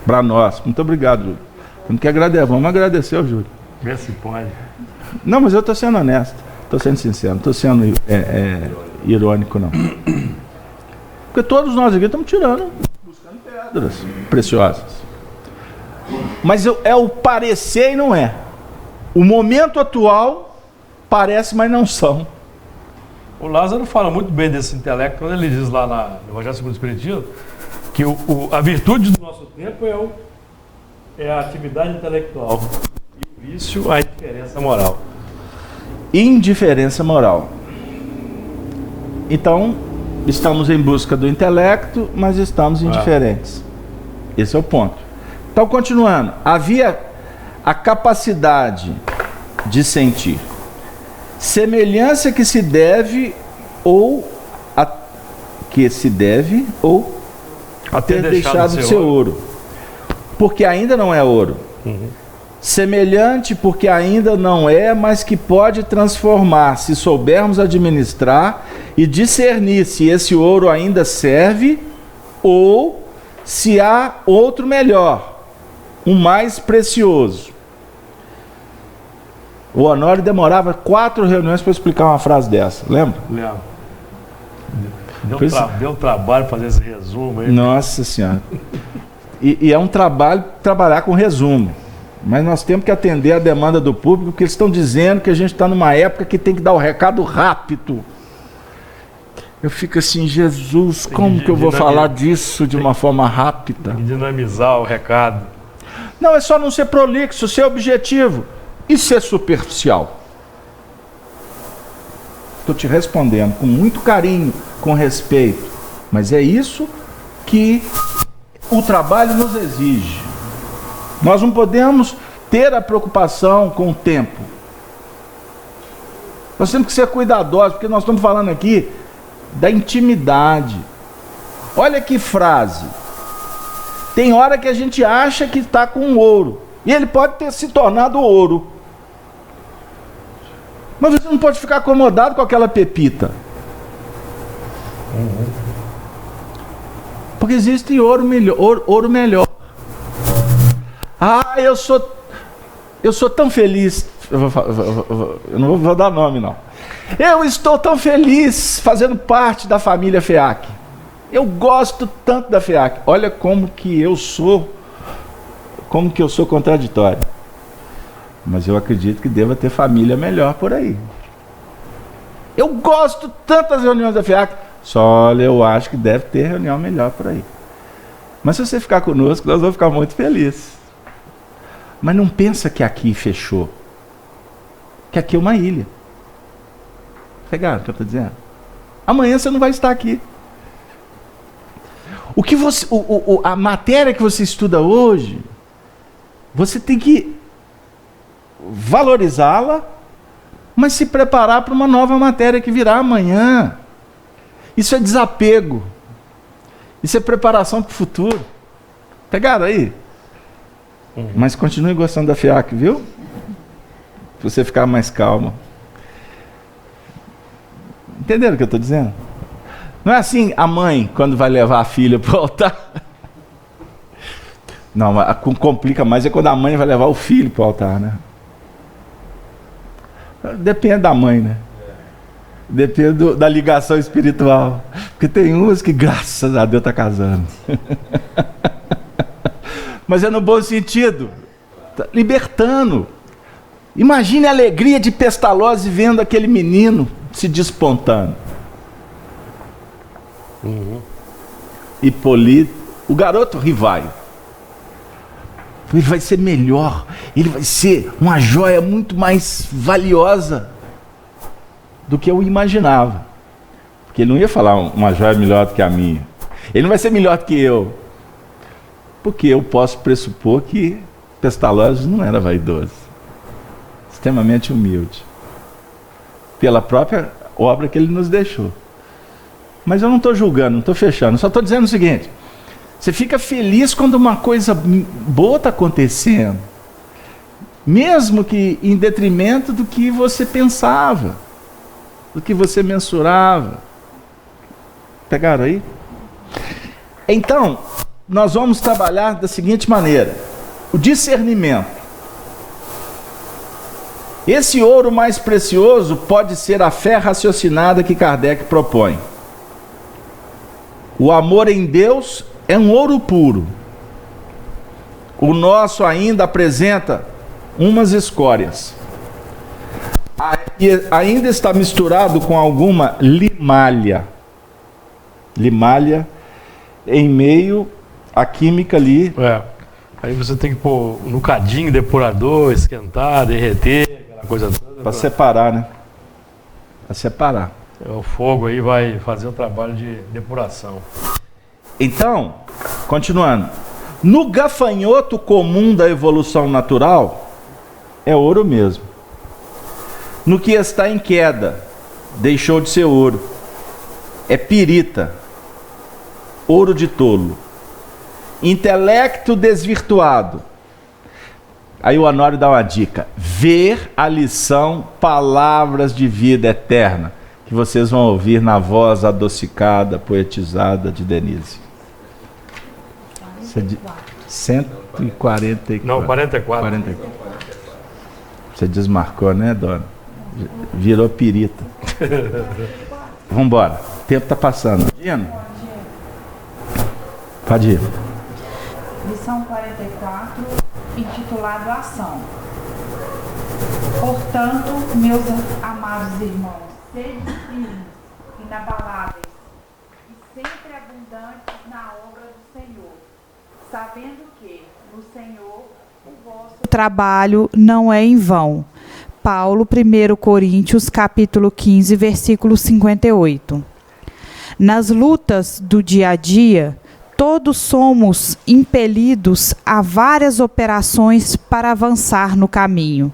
Para nós. Muito obrigado, Júlio. Temos que agradecer. Vamos agradecer ao Júlio. Vê se pode. Não, mas eu estou sendo honesto. Estou sendo sincero. Não estou sendo irônico, não. Porque todos nós aqui estamos buscando pedras preciosas. Mas é o parecer e não é. O momento atual parece, mas não são. O Lázaro fala muito bem desse intelecto quando ele diz lá no Evangelho segundo o Espiritismo que a virtude do nosso tempo é a atividade intelectual e o vício a indiferença moral. Indiferença moral. Então, estamos em busca do intelecto, mas estamos indiferentes. Esse é o ponto. Então, continuando. Havia a capacidade de sentir. Semelhança que se deve ou a ter deixado de ser ouro. Porque ainda não é ouro. Uhum. Semelhante porque ainda não é, mas que pode transformar, se soubermos administrar e discernir se esse ouro ainda serve ou se há outro melhor, um mais precioso. O Honório demorava 4 reuniões para explicar uma frase dessa, lembra? Lembro. Deu trabalho fazer esse resumo aí. Nossa Senhora. E é um trabalho trabalhar com resumo. Mas nós temos que atender a demanda do público, porque eles estão dizendo que a gente está numa época que tem que dar o recado rápido. Eu fico assim, Jesus, como que eu vou falar disso de uma forma rápida? Tem que dinamizar o recado. Não, é só não ser prolixo, ser objetivo e ser superficial. Estou te respondendo com muito carinho, com respeito, mas é isso que o trabalho nos exige. Nós não podemos ter a preocupação com o tempo. Nós temos que ser cuidadosos, porque nós estamos falando aqui da intimidade. Olha que frase. Tem hora que a gente acha que está com ouro, e ele pode ter se tornado ouro. Mas você não pode ficar acomodado com aquela pepita. Porque existe ouro melhor. Ah, eu sou tão feliz. Eu não vou dar nome, não. Eu estou tão feliz fazendo parte da família FEAC. Eu gosto tanto da FEAC. Olha como que eu sou contraditório. Mas eu acredito que deva ter família melhor por aí. Eu gosto tanto das reuniões da FEAC. Só olha, eu acho que deve ter reunião melhor por aí. Mas se você ficar conosco, nós vamos ficar muito felizes. Mas não pensa que aqui fechou. Que aqui é uma ilha. Pegaram o que eu estou dizendo? Amanhã você não vai estar aqui. A matéria que você estuda hoje, você tem que valorizá-la, mas se preparar para uma nova matéria que virá amanhã. Isso é desapego. Isso é preparação para o futuro. Pegaram aí? Mas continue gostando da FEAC, viu? Para você ficar mais calmo. Entenderam o que eu estou dizendo? Não é assim a mãe, quando vai levar a filha para o altar, Não, a que complica mais é quando a mãe vai levar o filho para o altar, né? Depende da mãe, né? Depende da ligação espiritual. Porque tem umas que, graças a Deus, tá casando. Mas é no bom sentido. Tá libertando. Imagine a alegria de Pestalozzi vendo aquele menino se despontando. Hipólito, o garoto rival. Ele vai ser melhor, ele vai ser uma joia muito mais valiosa do que eu imaginava. Porque ele não ia falar uma joia melhor do que a minha. Ele não vai ser melhor do que eu. Porque eu posso pressupor que Pestalozzi não era vaidoso. Extremamente humilde. Pela própria obra que ele nos deixou. Mas eu não estou julgando, não estou fechando. Só estou dizendo o seguinte. Você fica feliz quando uma coisa boa está acontecendo. Mesmo que em detrimento do que você pensava. Do que você mensurava. Pegaram aí? Então, nós vamos trabalhar da seguinte maneira. O discernimento. Esse ouro mais precioso pode ser a fé raciocinada que Kardec propõe. O amor em Deus é um ouro puro. O nosso ainda apresenta umas escórias. Ainda está misturado com alguma limalha. Limalha em meio à química ali. Aí você tem que pôr no cadinho, depurador, esquentar, derreter, aquela coisa toda. Para separar, né? Para separar. O fogo aí vai fazer o trabalho de depuração. Então, continuando. No gafanhoto comum da evolução natural, é ouro mesmo. No que está em queda, deixou de ser ouro. É pirita. Ouro de tolo. Intelecto desvirtuado. Aí o Honório dá uma dica. Ver a lição Palavras de Vida Eterna, que vocês vão ouvir na voz adocicada, poetizada de Denise. 144. Não, 44. 44. Você desmarcou, né, dona? Virou pirita. Vamos embora. O tempo está passando. Pode ir. Lição 44, intitulado Ação. Portanto, meus amados irmãos, sede firmes, inabaláveis e sempre abundantes na obra do Senhor, sabendo que no Senhor o vosso trabalho não é em vão. Paulo, 1 Coríntios, capítulo 15, versículo 58. Nas lutas do dia a dia, todos somos impelidos a várias operações para avançar no caminho.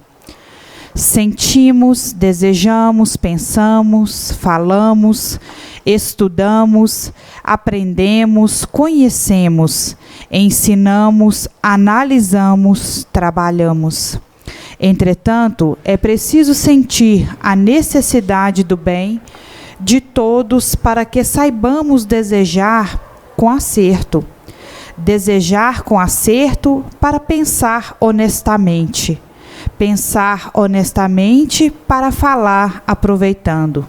Sentimos, desejamos, pensamos, falamos, estudamos, aprendemos, conhecemos, ensinamos, analisamos, trabalhamos. Entretanto, é preciso sentir a necessidade do bem de todos para que saibamos desejar com acerto. Desejar com acerto para pensar honestamente. Pensar honestamente para falar aproveitando.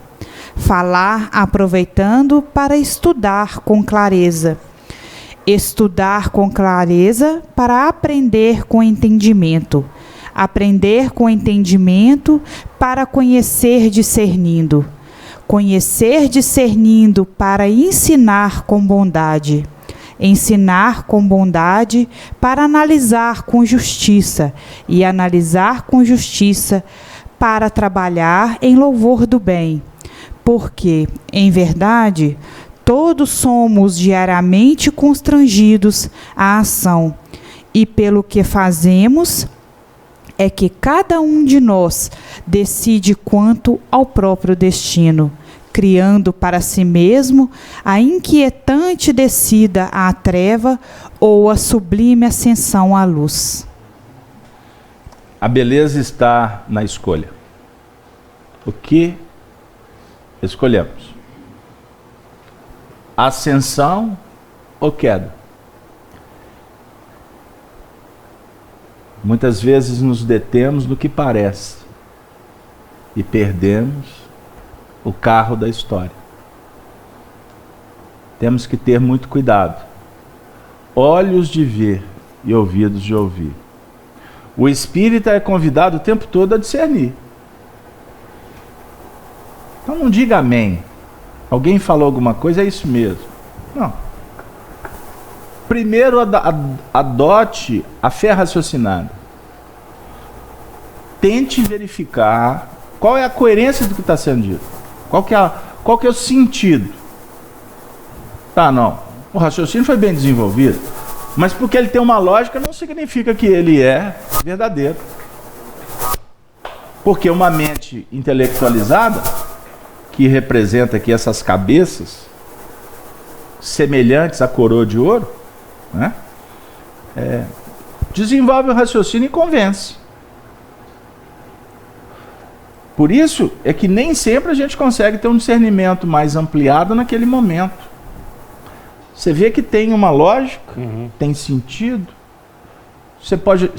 Falar aproveitando para estudar com clareza. Estudar com clareza para aprender com entendimento. Aprender com entendimento para conhecer discernindo. Conhecer discernindo para ensinar com bondade. Ensinar com bondade para analisar com justiça. E analisar com justiça para trabalhar em louvor do bem. Porque, em verdade, todos somos diariamente constrangidos à ação. E pelo que fazemos é que cada um de nós decide quanto ao próprio destino, criando para si mesmo a inquietante descida à treva ou a sublime ascensão à luz. A beleza está na escolha. O que escolhemos? Ascensão ou queda? Muitas vezes nos detemos no que parece e perdemos o carro da história. Temos que ter muito cuidado. Olhos de ver e ouvidos de ouvir. O espírita é convidado o tempo todo a discernir. Então não diga amém. Alguém falou alguma coisa, é isso mesmo. Não. Primeiro adote a fé raciocinada. Tente verificar qual é a coerência do que está sendo dito. Qual que é o sentido. Tá, não. O raciocínio foi bem desenvolvido. Mas porque ele tem uma lógica não significa que ele é verdadeiro. Porque uma mente intelectualizada, que representa aqui essas cabeças semelhantes à coroa de ouro, né? Desenvolve o raciocínio e convence. Por isso é que nem sempre a gente consegue ter um discernimento mais ampliado naquele momento. Você vê que tem uma lógica, tem sentido. Você pode...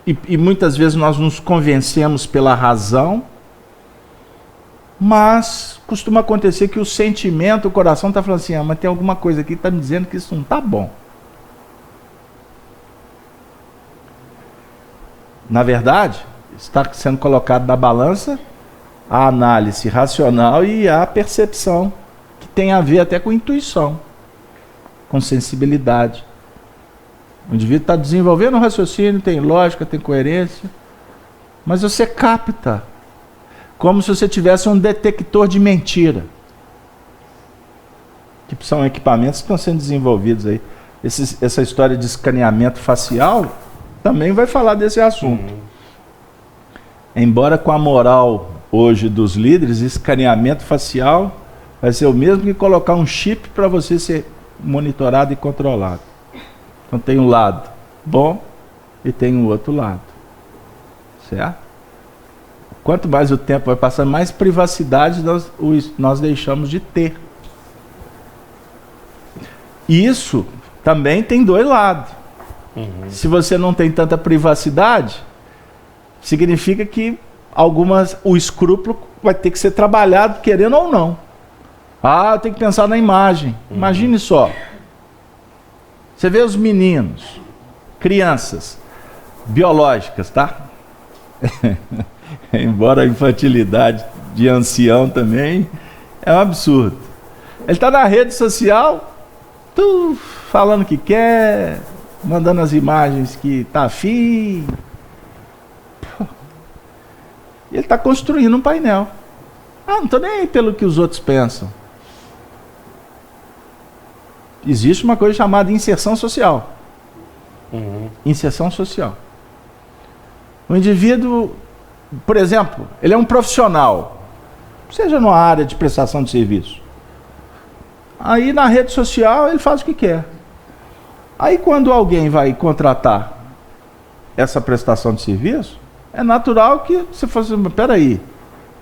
E muitas vezes nós nos convencemos pela razão, mas costuma acontecer que o sentimento, o coração está falando assim, mas tem alguma coisa aqui que está me dizendo que isso não está bom. Na verdade, está sendo colocado na balança a análise racional e a percepção, que tem a ver até com intuição, com sensibilidade. O indivíduo está desenvolvendo um raciocínio, tem lógica, tem coerência, mas você capta, como se você tivesse um detector de mentira. Que são equipamentos que estão sendo desenvolvidos aí. Essa história de escaneamento facial também vai falar desse assunto. Embora com a moral hoje dos líderes, escaneamento facial vai ser o mesmo que colocar um chip para você ser monitorado e controlado. Então tem um lado bom e tem um outro lado. Certo? Quanto mais o tempo vai passando, mais privacidade nós deixamos de ter. E isso também tem dois lados. Se você não tem tanta privacidade, significa que o escrúpulo vai ter que ser trabalhado, querendo ou não. Eu tenho que pensar na imagem. Imagine só. Você vê os meninos, crianças biológicas, tá? Embora a infantilidade de ancião também é um absurdo. Ele está na rede social, falando o que quer, mandando as imagens que tá afim. Ele está construindo um painel. Não estou nem aí pelo que os outros pensam. Existe uma coisa chamada inserção social. Inserção social. O indivíduo, por exemplo, ele é um profissional, seja numa área de prestação de serviço. Aí na rede social ele faz o que quer. Aí quando alguém vai contratar essa prestação de serviço, é natural que você fosse, peraí,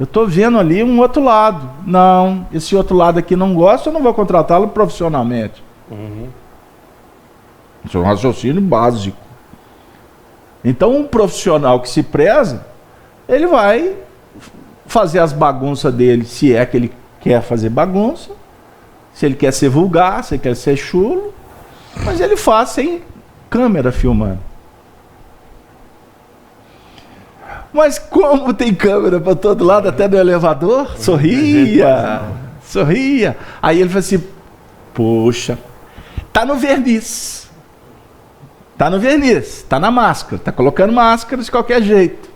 eu estou vendo ali um outro lado. Não, esse outro lado aqui não gosta, eu não vou contratá-lo profissionalmente. Isso é um raciocínio básico. Então um profissional que se preza, ele vai fazer as bagunças dele, se é que ele quer fazer bagunça, se ele quer ser vulgar, se ele quer ser chulo, mas ele faz sem câmera filmando. Mas como tem câmera para todo lado, até no elevador, sorria. Aí ele fala assim, poxa, tá no verniz, tá na máscara, tá colocando máscara de qualquer jeito.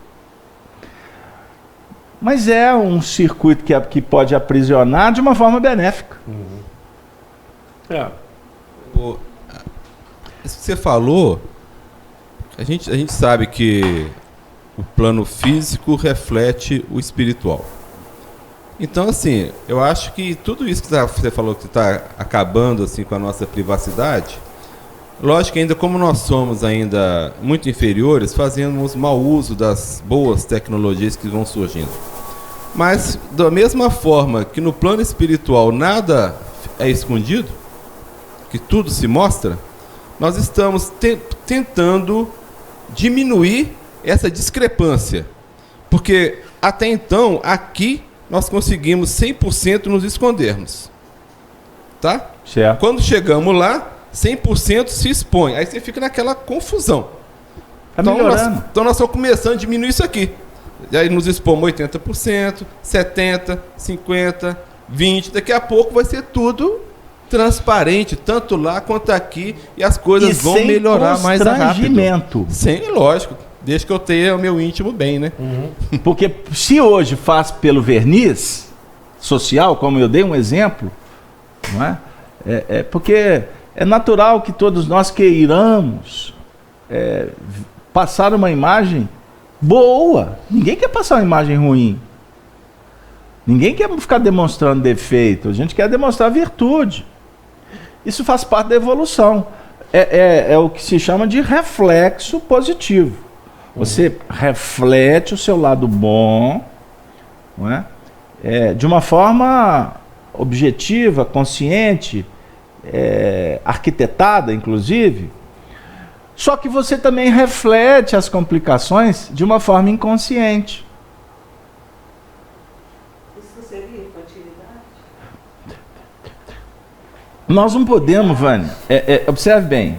Mas é um circuito que pode aprisionar de uma forma benéfica. Isso que você falou, a gente sabe que o plano físico reflete o espiritual. Então, assim, eu acho que tudo isso que você falou que está acabando assim com a nossa privacidade, lógico que ainda como nós somos ainda muito inferiores, fazemos mau uso das boas tecnologias que vão surgindo. Mas, da mesma forma que no plano espiritual nada é escondido, que tudo se mostra, nós estamos tentando diminuir essa discrepância. Porque até então, aqui, nós conseguimos 100% nos escondermos. Tá? Certo. Quando chegamos lá, 100% se expõe. Aí você fica naquela confusão. Tá Então melhorando. nós estamos começando a diminuir isso aqui. E aí nos expomos 80%, 70%, 50%, 20%. Daqui a pouco vai ser tudo transparente, tanto lá quanto aqui. E as coisas vão melhorar mais rápido. Sem, lógico. Desde que eu tenha o meu íntimo bem, né? Porque se hoje faz pelo verniz social, como eu dei um exemplo, não é? É porque é natural que todos nós queiramos passar uma imagem boa. Ninguém quer passar uma imagem ruim. Ninguém quer ficar demonstrando defeito. A gente quer demonstrar virtude. Isso faz parte da evolução. É o que se chama de reflexo positivo. Você reflete o seu lado bom, não é? De uma forma objetiva, consciente, arquitetada, inclusive. Só que você também reflete as complicações de uma forma inconsciente. Isso seria infantilidade? Nós não podemos, Vânia. Observe bem.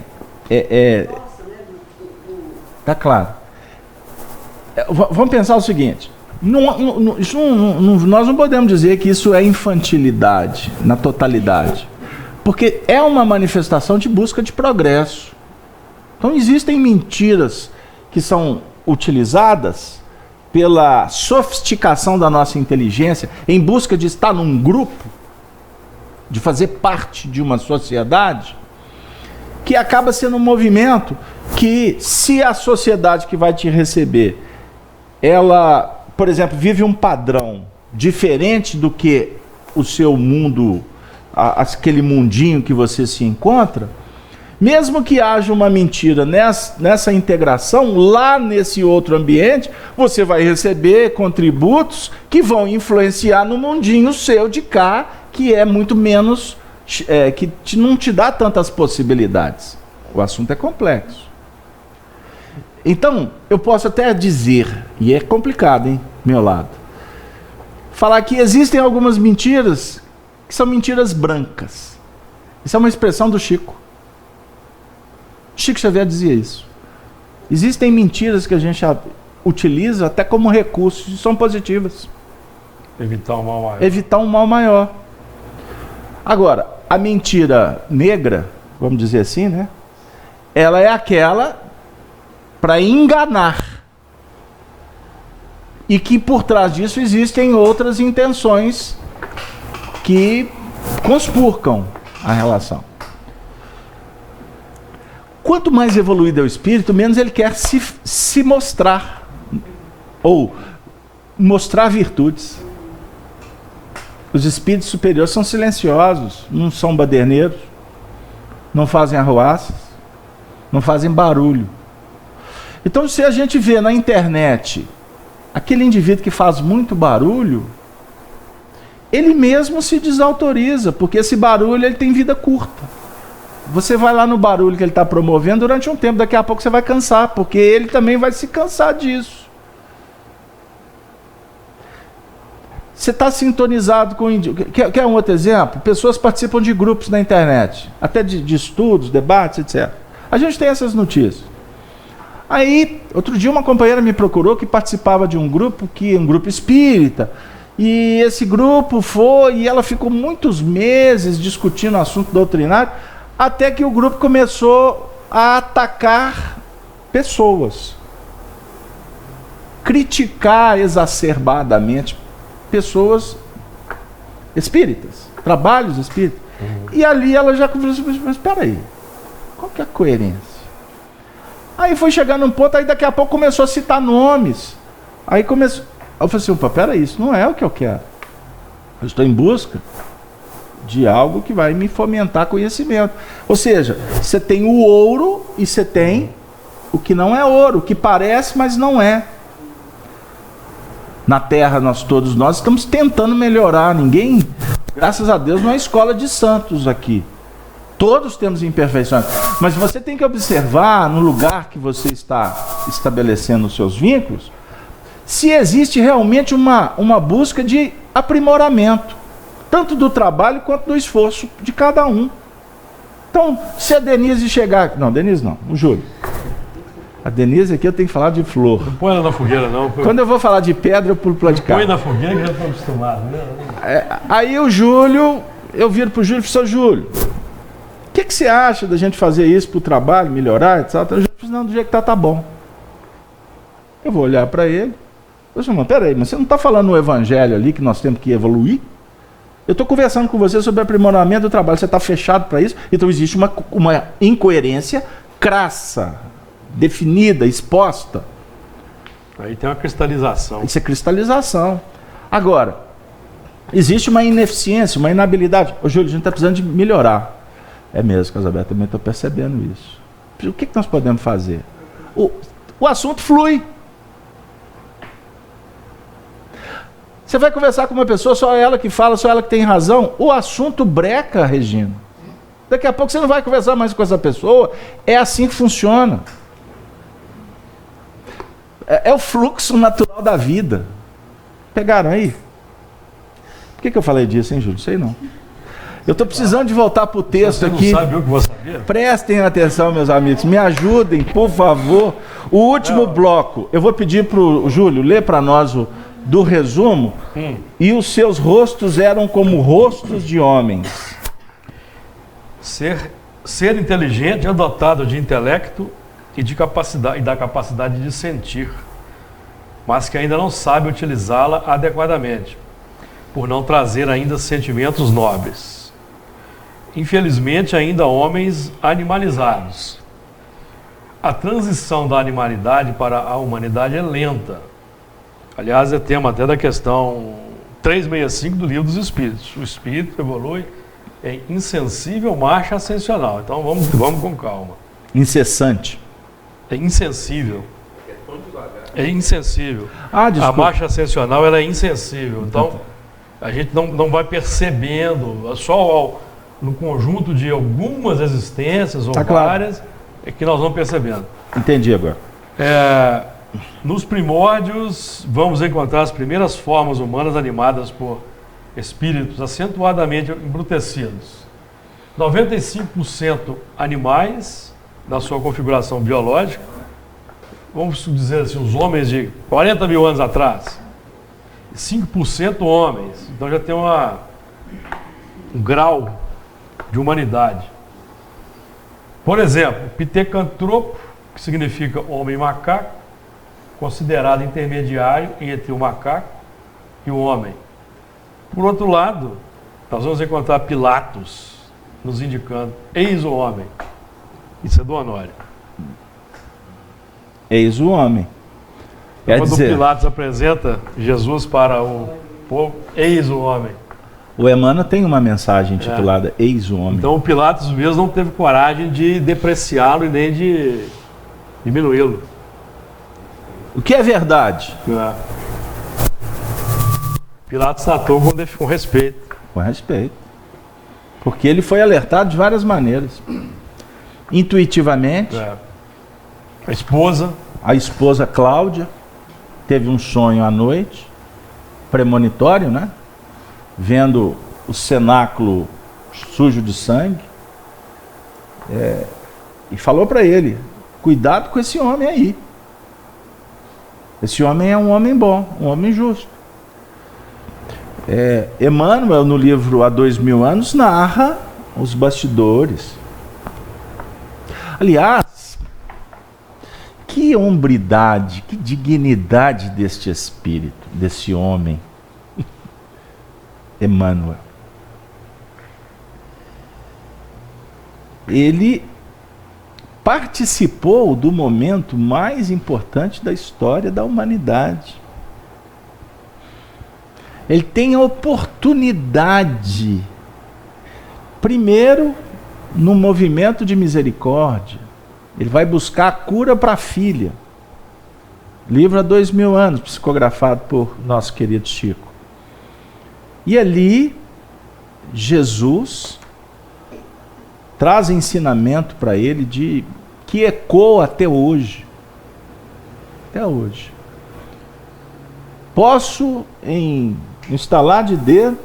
Tá claro. Vamos pensar o seguinte. Nós não podemos dizer que isso é infantilidade na totalidade. Porque é uma manifestação de busca de progresso. Então existem mentiras que são utilizadas pela sofisticação da nossa inteligência em busca de estar num grupo, de fazer parte de uma sociedade, que acaba sendo um movimento que, se a sociedade que vai te receber, ela, por exemplo, vive um padrão diferente do que o seu mundo, aquele mundinho que você se encontra, mesmo que haja uma mentira nessa integração, lá nesse outro ambiente, você vai receber contributos que vão influenciar no mundinho seu de cá, que é muito menos, que não te dá tantas possibilidades. O assunto é complexo. Então, eu posso até dizer, e é complicado, hein, meu lado, falar que existem algumas mentiras que são mentiras brancas. Isso é uma expressão do Chico. Chico Xavier dizia isso. Existem mentiras que a gente utiliza até como recursos e são positivas. Evitar um mal maior. Evitar um mal maior. Agora, a mentira negra, vamos dizer assim, né? Ela é aquela para enganar. E que por trás disso existem outras intenções que conspurcam a relação. Quanto mais evoluído é o espírito, menos ele quer se mostrar. Ou mostrar virtudes. Os espíritos superiores são silenciosos, não são baderneiros, não fazem arruaças, não fazem barulho. Então, se a gente vê na internet aquele indivíduo que faz muito barulho, ele mesmo se desautoriza, porque esse barulho ele tem vida curta. Você vai lá no barulho que ele está promovendo durante um tempo, daqui a pouco você vai cansar, porque ele também vai se cansar disso. Você está sintonizado com... Quer um outro exemplo? Pessoas participam de grupos na internet, até de estudos, debates, etc. A gente tem essas notícias. Aí, outro dia uma companheira me procurou que participava de um grupo espírita, e esse grupo foi, e ela ficou muitos meses discutindo o assunto doutrinário, até que o grupo começou a atacar pessoas, criticar exacerbadamente pessoas espíritas, trabalhos espíritas. E ali ela já conversou, mas espera aí, qual que é a coerência? Aí foi chegando um ponto, aí daqui a pouco começou a citar nomes. Aí começou. Eu falei assim, opa, peraí, isso não é o que eu quero. Eu estou em busca de algo que vai me fomentar conhecimento. Ou seja, você tem o ouro e você tem o que não é ouro, o que parece, mas não é. Na Terra, todos nós estamos tentando melhorar. Ninguém, graças a Deus, não é escola de santos aqui. Todos temos imperfeições. Mas você tem que observar no lugar que você está estabelecendo os seus vínculos, se existe realmente uma busca de aprimoramento, tanto do trabalho quanto do esforço de cada um. Então, se a Denise chegar... Não, Denise não, o Júlio. A Denise aqui eu tenho que falar de flor. Não põe ela na fogueira, não. Quando eu vou falar de pedra, eu pulo pro lado de cá. Põe na fogueira que já estou acostumado. Né? Aí o Júlio, eu viro pro Júlio e falo, seu Júlio, o que você acha da gente fazer isso pro trabalho, melhorar, etc? O Júlio falou, não, do jeito que tá bom. Eu vou olhar para ele. Eu falei, peraí, mas você não está falando no evangelho ali que nós temos que evoluir? Eu estou conversando com você sobre aprimoramento do trabalho, você está fechado para isso? Então existe uma incoerência crassa, definida, exposta. Aí tem uma cristalização. Isso é cristalização. Agora, existe uma ineficiência, uma inabilidade. Ô Júlio, a gente está precisando de melhorar. É mesmo, Casabé, também estou percebendo isso. O que nós podemos fazer? O assunto flui. Você vai conversar com uma pessoa, só ela que fala, só ela que tem razão. O assunto breca, Regina. Daqui a pouco você não vai conversar mais com essa pessoa. É assim que funciona. É o fluxo natural da vida. Pegaram aí? Por que eu falei disso, hein, Júlio? Sei não. Eu estou precisando de voltar para o texto aqui. Você não sabe o que você sabia? Prestem atenção, meus amigos. Me ajudem, por favor. O último bloco. Eu vou pedir para o Júlio ler para nós do resumo. E os seus rostos eram como rostos de homens. Ser inteligente é dotado de intelecto e da capacidade de sentir, mas que ainda não sabe utilizá-la adequadamente, por não trazer ainda sentimentos nobres. Infelizmente, ainda homens animalizados. A transição da animalidade para a humanidade é lenta. Aliás, é tema até da questão 365 do Livro dos Espíritos. O espírito evolui em insensível marcha ascensional. Então vamos com calma. Incessante. É insensível. É insensível. Ah, desculpa. A marcha ascensional ela é insensível. Então a gente não vai percebendo, só no conjunto de algumas existências ou várias, é que nós vamos percebendo. Entendi agora. Nos primórdios, vamos encontrar as primeiras formas humanas animadas por espíritos acentuadamente embrutecidos. 95% animais, na sua configuração biológica, vamos dizer assim, os homens de 40 mil anos atrás, 5% homens. Então já tem um grau de humanidade. Por exemplo, Pithecanthropo, que significa homem-macaco, considerado intermediário entre o macaco e o homem. Por outro lado, nós vamos encontrar Pilatos nos indicando, eis o homem. Isso é do Honório. Eis o homem. Quando Pilatos apresenta Jesus para o povo, eis o homem. O Emmanuel tem uma mensagem intitulada Eis o homem. Então o Pilatos mesmo não teve coragem de depreciá-lo e nem de diminuí-lo. O que é verdade? Pilatos tratou com respeito. Com respeito. Porque ele foi alertado de várias maneiras. Intuitivamente. A esposa Cláudia teve um sonho à noite, premonitório, né? Vendo o cenáculo sujo de sangue. E falou para ele, cuidado com esse homem aí. Esse homem é um homem bom, um homem justo. Emmanuel, no livro Há 2000 anos, narra os bastidores. Aliás, que hombridade, que dignidade deste espírito, desse homem, Emmanuel. Ele participou do momento mais importante da história da humanidade. Ele tem a oportunidade, primeiro, no movimento de misericórdia, ele vai buscar a cura para a filha. Livro Há 2000 anos, psicografado por nosso querido Chico. E ali, Jesus traz ensinamento para ele que ecoa até hoje. Até hoje. Posso, em instalar de dedo,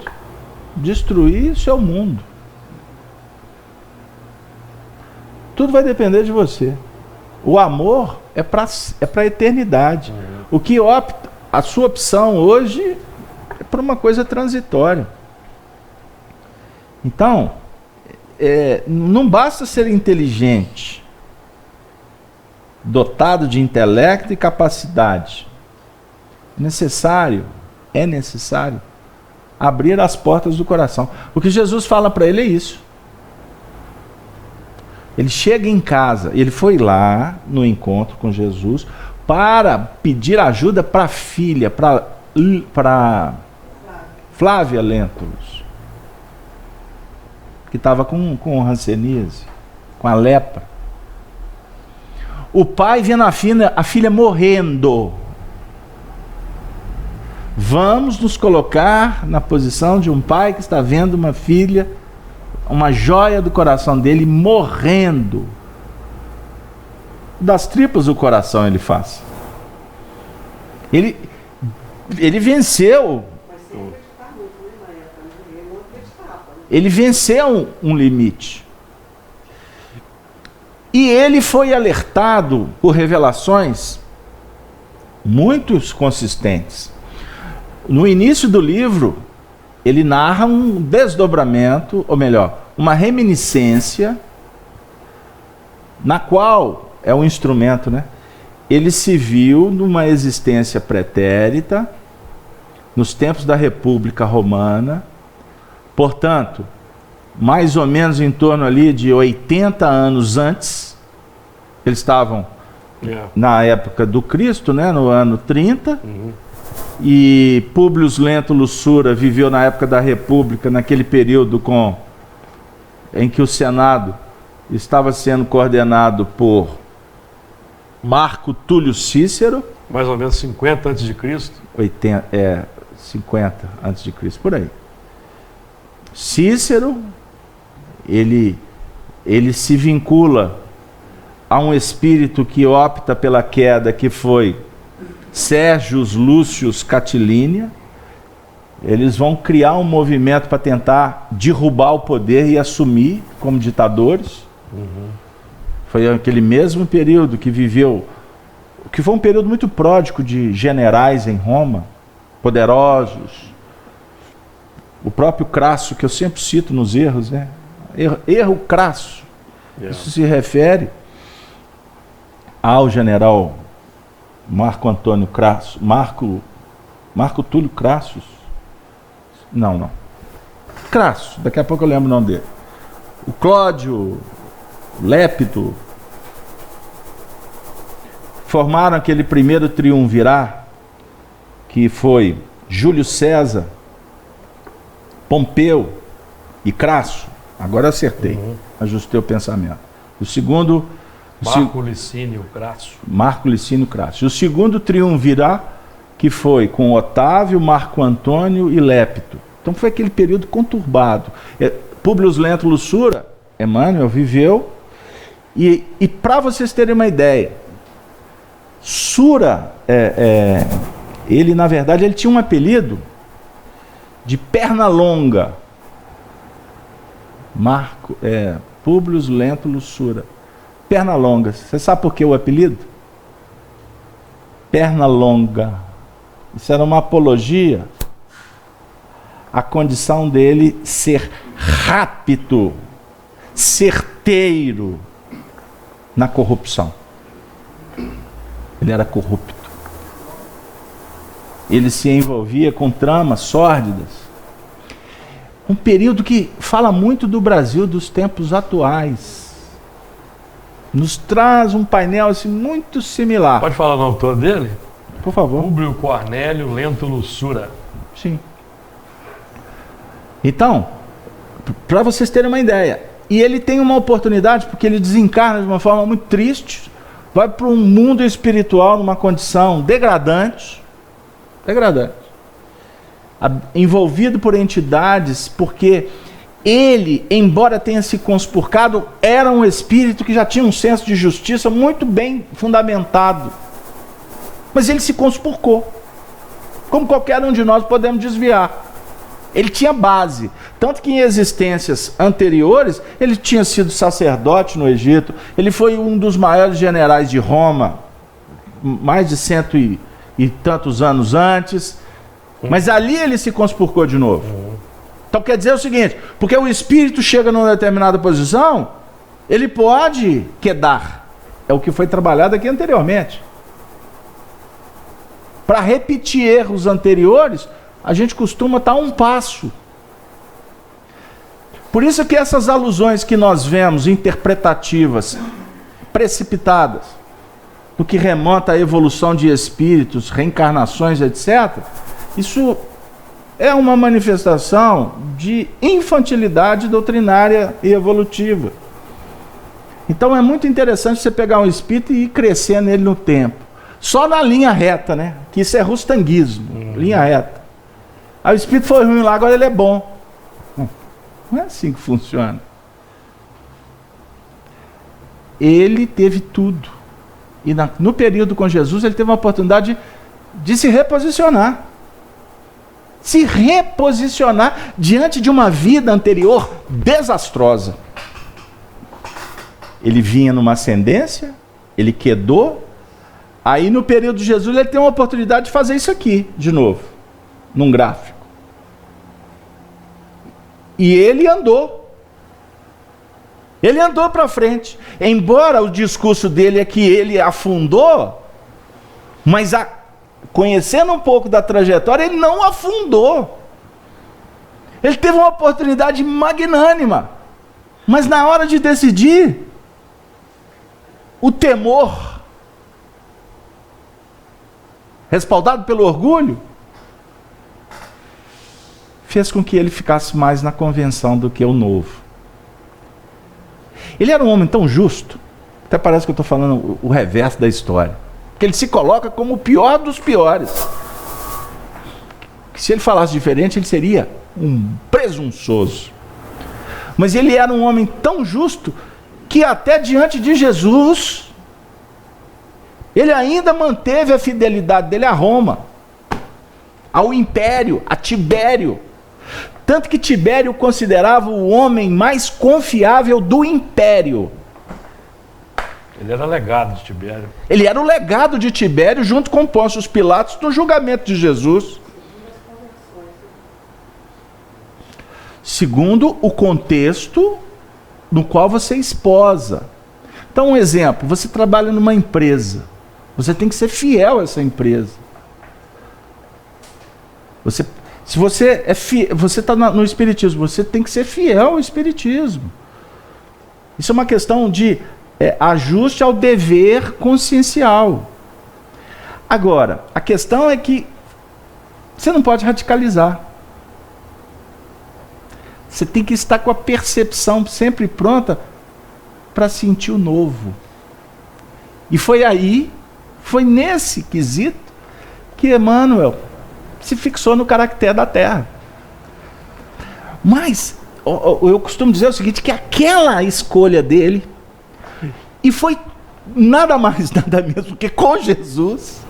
destruir seu mundo. Tudo vai depender de você. O amor é para a eternidade. O que a sua opção hoje é por uma coisa transitória. Então, não basta ser inteligente, dotado de intelecto e capacidade. É necessário abrir as portas do coração. O que Jesus fala para ele é isso. Ele chega em casa, ele foi lá no encontro com Jesus para pedir ajuda para a filha, para Flávia Lentulus, que estava com hanseníase, com a lepra. O pai vendo a filha morrendo. Vamos nos colocar na posição de um pai que está vendo uma filha, uma joia do coração dele, morrendo. Das tripas do coração ele faz. Ele venceu. Ele venceu um limite. E ele foi alertado por revelações muito consistentes. No início do livro, ele narra um desdobramento, ou melhor, uma reminiscência, na qual é um instrumento, né? Ele se viu numa existência pretérita, nos tempos da República Romana, portanto, mais ou menos em torno ali de 80 anos antes, eles estavam na época do Cristo, né? No ano 30, e Públio Lentulus Sura viveu na época da República, naquele período em que o Senado estava sendo coordenado por Marco Túlio Cícero. Mais ou menos 50 a.C. 50 a.C., por aí. Cícero, ele se vincula a um espírito que opta pela queda, que foi Sérgius Lúcius Catilínia. Eles vão criar um movimento para tentar derrubar o poder e assumir como ditadores. Foi aquele mesmo período que foi um período muito pródigo de generais em Roma, poderosos. O próprio Crasso, que eu sempre cito nos erros, né? Erro crasso. Isso se refere ao general Marco Antônio Crasso, Marco Túlio Crassus. Não. Crasso, daqui a pouco eu lembro o nome dele. O Cláudio, Lépido, formaram aquele primeiro triunvirar, que foi Júlio César, Pompeu e Crasso. Agora eu acertei, ajustei o pensamento. O segundo... Marco Licínio Crasso. Marco Licínio Crasso. E o segundo triunvirar, que foi com Otávio, Marco Antônio e Lépito. Então foi aquele período conturbado. Públio Lentulus Sura, Emmanuel, viveu. E para vocês terem uma ideia, Sura, ele na verdade ele tinha um apelido de perna longa. Públio Lentulus Sura. Perna longa. Você sabe por que o apelido? Perna longa. Isso era uma apologia à condição dele ser rápido, certeiro na corrupção. Ele era corrupto. Ele se envolvia com tramas sórdidas. Um período que fala muito do Brasil dos tempos atuais. Nos traz um painel assim, muito similar. Pode falar o nome todo dele? Por favor. Públio Cornélio Lentulus Sura. Sim. Então, para vocês terem uma ideia, e ele tem uma oportunidade, porque ele desencarna de uma forma muito triste, vai para um mundo espiritual numa condição degradante, envolvido por entidades, porque ele, embora tenha se conspurcado, era um espírito que já tinha um senso de justiça muito bem fundamentado. Mas ele se conspurcou. Como qualquer um de nós podemos desviar. Ele tinha base. Tanto que em existências anteriores, ele tinha sido sacerdote no Egito. Ele foi um dos maiores generais de Roma, mais de 100 e tantos anos antes. Mas ali ele se conspurcou de novo. Então quer dizer o seguinte, porque o espírito chega numa determinada posição, ele pode quedar. É o que foi trabalhado aqui anteriormente. Para repetir erros anteriores, a gente costuma estar a um passo. Por isso que essas alusões que nós vemos, interpretativas, precipitadas, no que remonta à evolução de espíritos, reencarnações, etc., isso é uma manifestação de infantilidade doutrinária e evolutiva. Então é muito interessante você pegar um espírito e ir crescer nele no tempo. Só na linha reta, né? Que isso é rustanguismo, linha reta. Aí o espírito foi ruim lá, agora ele é bom. Não é assim que funciona. Ele teve tudo. E no período com Jesus, ele teve uma oportunidade de se reposicionar. Se reposicionar diante de uma vida anterior desastrosa. Ele vinha numa ascendência, ele quedou. Aí no período de Jesus, ele tem uma oportunidade de fazer isso aqui, de novo, num gráfico. E ele andou. Ele andou para frente. Embora o discurso dele é que ele afundou, mas conhecendo um pouco da trajetória, ele não afundou. Ele teve uma oportunidade magnânima. Mas na hora de decidir, o temor, respaldado pelo orgulho, fez com que ele ficasse mais na convenção do que o novo. Ele era um homem tão justo, até parece que eu estou falando o reverso da história, que ele se coloca como o pior dos piores. Que se ele falasse diferente, ele seria um presunçoso. Mas ele era um homem tão justo que até diante de Jesus, ele ainda manteve a fidelidade dele a Roma, ao império, a Tibério. Tanto que Tibério considerava o homem mais confiável do império. Ele era legado de Tibério. Ele era o legado de Tibério junto com Pôncio Pilatos no julgamento de Jesus. Segundo o contexto no qual você esposa. Então, um exemplo, você trabalha numa empresa. Você tem que ser fiel a essa empresa. Se você você está no Espiritismo, você tem que ser fiel ao Espiritismo. Isso é uma questão de ajuste ao dever consciencial. Agora, a questão é que você não pode radicalizar. Você tem que estar com a percepção sempre pronta para sentir o novo. E foi nesse quesito que Emmanuel se fixou no caractere da Terra. Mas eu costumo dizer o seguinte, que aquela escolha dele, e foi nada mais, nada menos que com Jesus,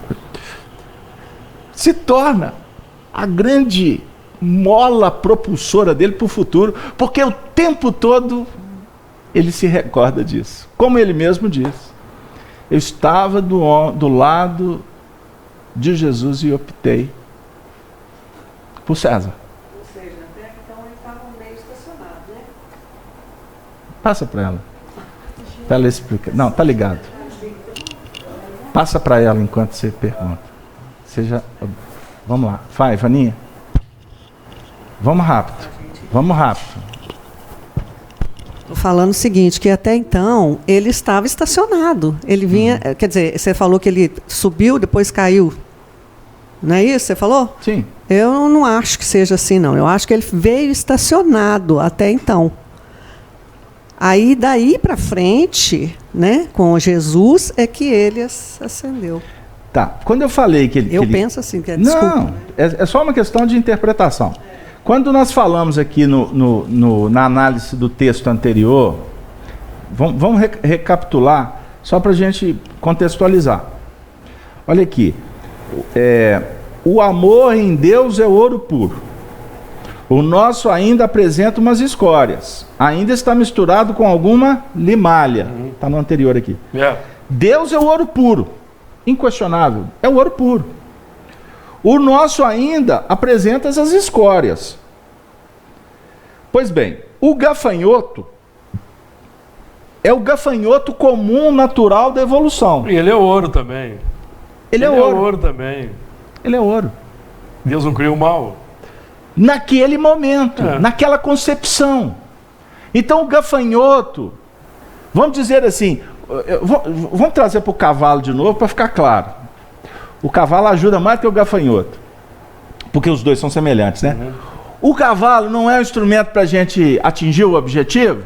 se torna a grande mola propulsora dele para o futuro, porque o tempo todo ele se recorda disso. Como ele mesmo diz, eu estava do lado de Jesus e optei por César. Ou seja, até então ele estava meio estacionado, né? Passa para ela. Para ela explicar. Não, tá ligado. Passa para ela enquanto você pergunta. Vamos lá. Vai, Vaninha. Vamos rápido. Estou falando o seguinte, que até então ele estava estacionado. Ele vinha, quer dizer, você falou que ele subiu, depois caiu. Não é isso que você falou? Sim. Eu não acho que seja assim, não. Eu acho que ele veio estacionado até então. Aí, daí para frente, né, com Jesus, é que ele ascendeu. Tá. Quando eu falei que ele... Eu penso assim, que desculpa. Não, é só uma questão de interpretação. Quando nós falamos aqui na análise do texto anterior, vamos recapitular, só para a gente contextualizar. Olha aqui. O amor em Deus é ouro puro. O nosso ainda apresenta umas escórias. Ainda está misturado com alguma limalha. Está no anterior aqui. Deus é o ouro puro. Inquestionável. É o ouro puro. O nosso ainda apresenta as escórias. Pois bem, o gafanhoto é o gafanhoto comum, natural da evolução. E ele é ouro também. Ele é ouro também. Ele é ouro. Deus não criou o mal. Naquele momento, naquela concepção. Então o gafanhoto, vamos dizer assim, vamos trazer para o cavalo de novo para ficar claro. O cavalo ajuda mais que o gafanhoto, porque os dois são semelhantes, né? O cavalo não é um instrumento para a gente atingir o objetivo,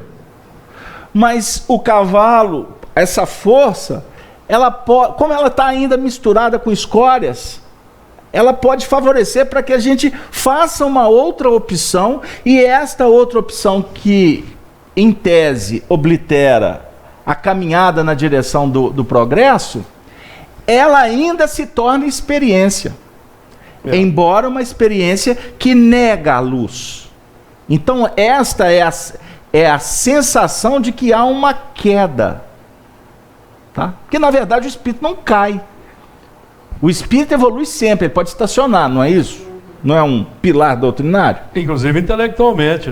mas o cavalo, essa força, ela pode, como ela está ainda misturada com escórias, ela pode favorecer para que a gente faça uma outra opção, e esta outra opção que, em tese, oblitera a caminhada na direção do progresso, ela ainda se torna experiência. Embora uma experiência que nega a luz. Então esta é a sensação de que há uma queda. Tá? Porque na verdade o espírito não cai. O espírito evolui sempre, ele pode estacionar, não é isso? Não é um pilar doutrinário? Inclusive intelectualmente,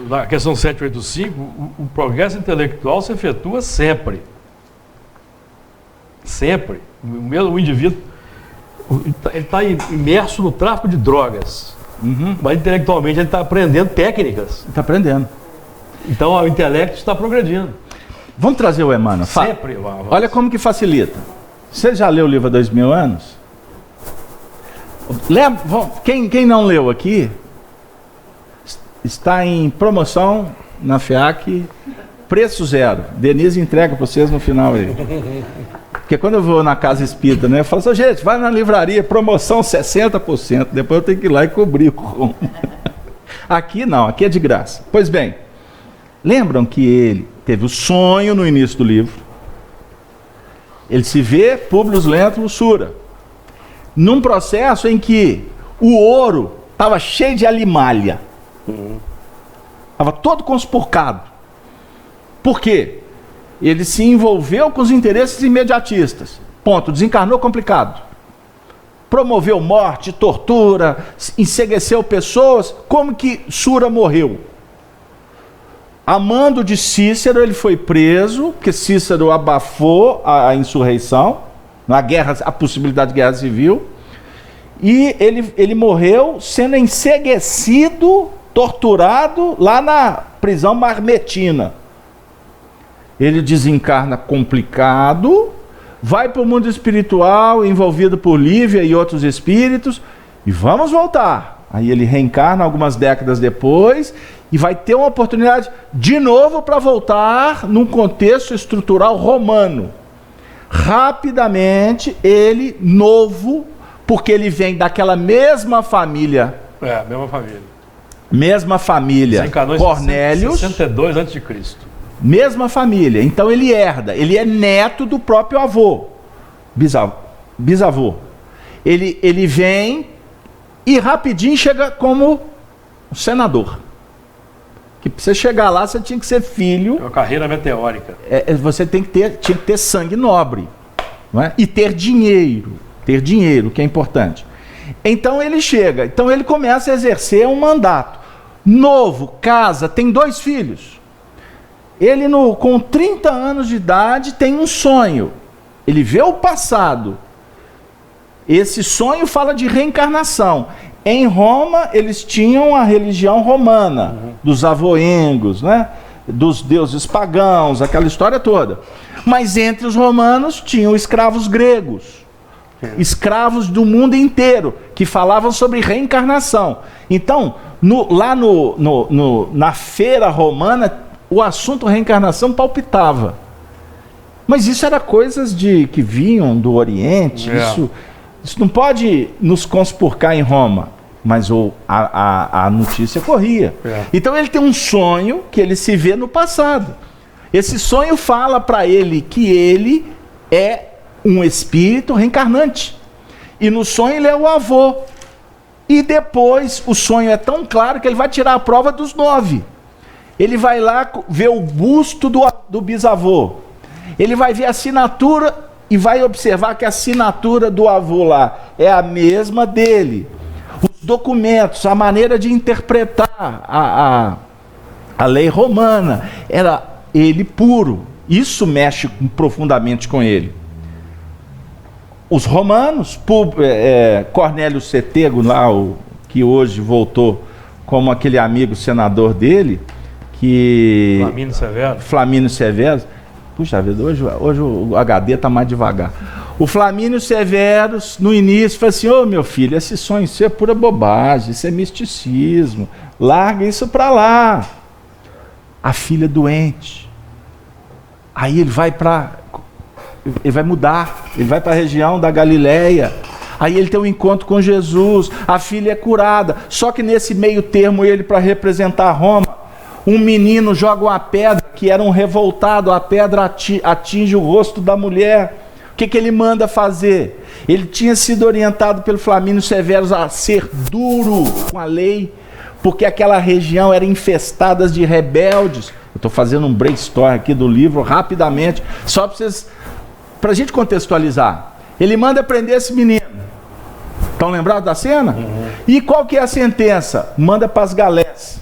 na questão 785, o progresso intelectual se efetua sempre. Sempre. O indivíduo, ele está imerso no tráfico de drogas, mas intelectualmente ele está aprendendo técnicas. Está aprendendo. Então o intelecto está progredindo. Vamos trazer o Emmanuel. Sempre. Olha como que facilita. Você já leu o livro há 2000 anos? Quem não leu aqui, está em promoção na FEAC, preço zero. Denise entrega para vocês no final aí. Porque quando eu vou na casa espírita, né, eu falo assim, gente, vai na livraria, promoção 60%, depois eu tenho que ir lá e cobrir o Aqui não, aqui é de graça. Pois bem, lembram que ele teve o sonho no início do livro, ele se vê Públio Lento Lussura, num processo em que o ouro estava cheio de alimalha, estava todo conspurcado. Por quê? Ele se envolveu com os interesses imediatistas. Ponto. Desencarnou complicado. Promoveu morte, tortura, encegueceu pessoas. Como que Sura morreu? A mando de Cícero, ele foi preso, porque Cícero abafou a insurreição, a possibilidade de guerra civil, e ele morreu sendo enceguecido, torturado, lá na prisão marmetina. Ele desencarna complicado, vai para o mundo espiritual, envolvido por Lívia e outros espíritos, e vamos voltar. Aí ele reencarna algumas décadas depois, e vai ter uma oportunidade de novo para voltar num contexto estrutural romano. Rapidamente, ele, novo, porque ele vem daquela mesma família. Mesma família. Cornélios. 62 a.C. Mesma família. Então ele herda. Ele é neto do próprio avô. Bisavô. Ele vem e rapidinho chega como senador. Que para você chegar lá, você tinha que ser filho. É uma carreira meteórica. Você tinha que ter sangue nobre, não é? E ter dinheiro. Ter dinheiro, que é importante. Então ele chega. Então ele começa a exercer um mandato. Novo, casa, tem 2 filhos. Ele, com 30 anos de idade, tem um sonho. Ele vê o passado. Esse sonho fala de reencarnação. Em Roma, eles tinham a religião romana, dos avoengos, né? Dos deuses pagãos, aquela história toda. Mas entre os romanos tinham escravos gregos, escravos do mundo inteiro, que falavam sobre reencarnação. Então, na feira romana, o assunto reencarnação palpitava. Mas isso era coisas que vinham do Oriente, isso não pode nos conspurcar em Roma, mas a notícia corria. Então ele tem um sonho que ele se vê no passado. Esse sonho fala para ele que ele é um espírito reencarnante. E no sonho ele é o avô. E depois o sonho é tão claro que ele vai tirar a prova dos 9. Ele vai lá ver o busto do bisavô. Ele vai ver a assinatura e vai observar que a assinatura do avô lá é a mesma dele. Os documentos, a maneira de interpretar a lei romana, era ele puro. Isso mexe profundamente com ele. Os romanos, Cornélio Setego, lá, que hoje voltou como aquele amigo senador dele, que... Flamínio Severo. Puxa vida, hoje o HD está mais devagar. O Flamínio Severus, no início, falou assim: ô meu filho, esse sonho seu é pura bobagem, isso é misticismo, larga isso para lá. A filha doente. Aí ele vai mudar, ele vai para a região da Galileia. Aí ele tem um encontro com Jesus, a filha é curada. Só que nesse meio termo, ele, para representar Roma, um menino joga uma pedra, que era um revoltado, a pedra atinge o rosto da mulher. O que ele manda fazer? Ele tinha sido orientado pelo Flamínio Severus a ser duro com a lei, porque aquela região era infestada de rebeldes. Eu estou fazendo um brainstorm aqui do livro rapidamente, só para a gente contextualizar. Ele manda prender esse menino. Estão lembrados da cena? Uhum. E qual que é a sentença? Manda para as galés.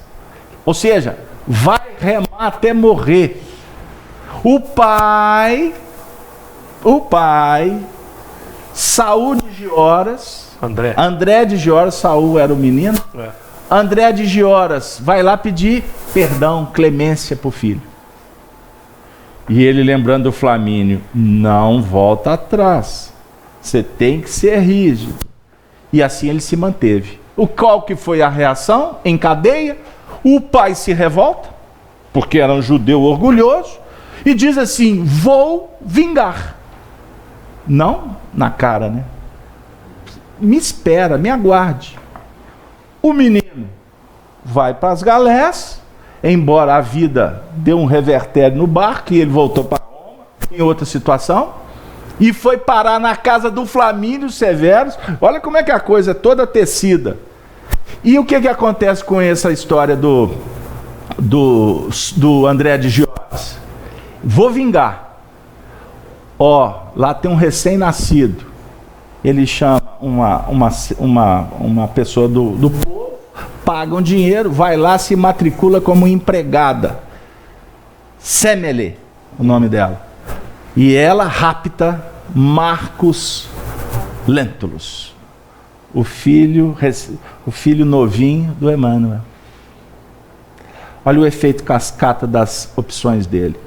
Ou seja, vai remar até morrer. O pai, Saul de Gioras, André de Gioras, Saul era o menino. André de Gioras vai lá pedir perdão, clemência para o filho. E ele, lembrando do Flamínio, não volta atrás. Você tem que ser rígido. E assim ele se manteve. Qual que foi a reação? Em cadeia. O pai se revolta, porque era um judeu orgulhoso, e diz assim: vou vingar. Não na cara, né? Me espera, me aguarde. O menino vai para as galés, embora a vida deu um revertério no barco, e ele voltou para Roma, em outra situação, e foi parar na casa do Flamínio Severus. Olha como é que a coisa é toda tecida. E o que acontece com essa história do André de Gioras? Vou vingar. Lá tem um recém-nascido. Ele chama uma pessoa do povo, paga um dinheiro, vai lá, se matricula como empregada. Semele, o nome dela. E ela rapta Marcus Lentulus, o filho novinho do Emmanuel. Olha o efeito cascata das opções dele.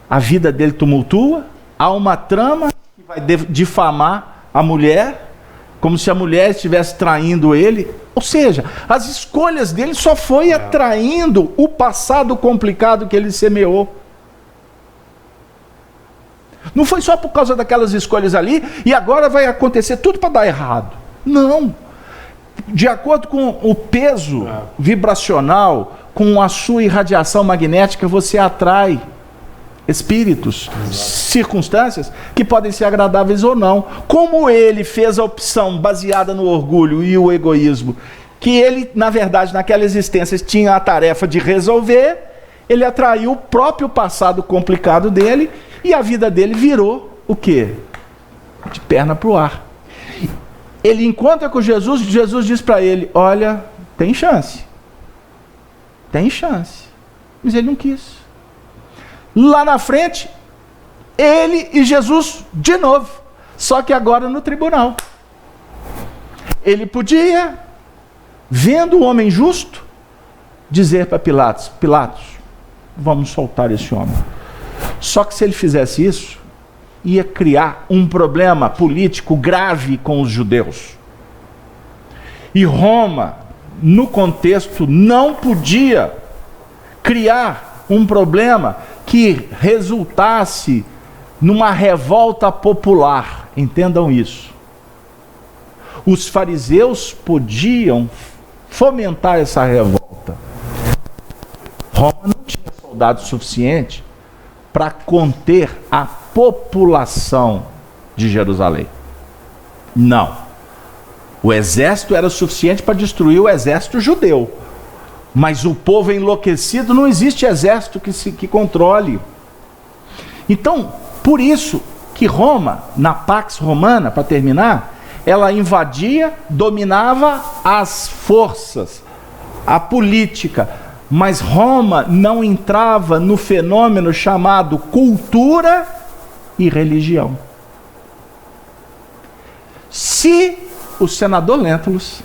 A vida dele tumultua, há uma trama que vai difamar a mulher, como se a mulher estivesse traindo ele. Ou seja, as escolhas dele só foi atraindo o passado complicado que ele semeou. Não foi só por causa daquelas escolhas ali, e agora vai acontecer tudo para dar errado. Não. De acordo com o peso vibracional, com a sua irradiação magnética, você atrai espíritos, circunstâncias que podem ser agradáveis ou não. Como ele fez a opção baseada no orgulho e o egoísmo, que ele, na verdade, naquela existência tinha a tarefa de resolver, ele atraiu o próprio passado complicado dele, e a vida dele virou o quê? De perna para o ar. Ele encontra com Jesus, Jesus diz para ele: olha, tem chance. Tem chance. Mas ele não quis. Lá na frente, ele e Jesus de novo. Só que agora no tribunal. Ele podia, vendo o homem justo, dizer para Pilatos: Pilatos, vamos soltar esse homem. Só que se ele fizesse isso, ia criar um problema político grave com os judeus. E Roma, no contexto, não podia criar um problema que resultasse numa revolta popular. Entendam isso. Os fariseus podiam fomentar essa revolta. Roma não tinha soldado suficiente para conter a população de Jerusalém. Não. O exército era suficiente para destruir o exército judeu. Mas o povo enlouquecido, não existe exército que controle. Então, por isso que Roma, na Pax Romana, para terminar, ela invadia, dominava as forças, a política, mas Roma não entrava no fenômeno chamado cultura e religião. Se o senador Lentulus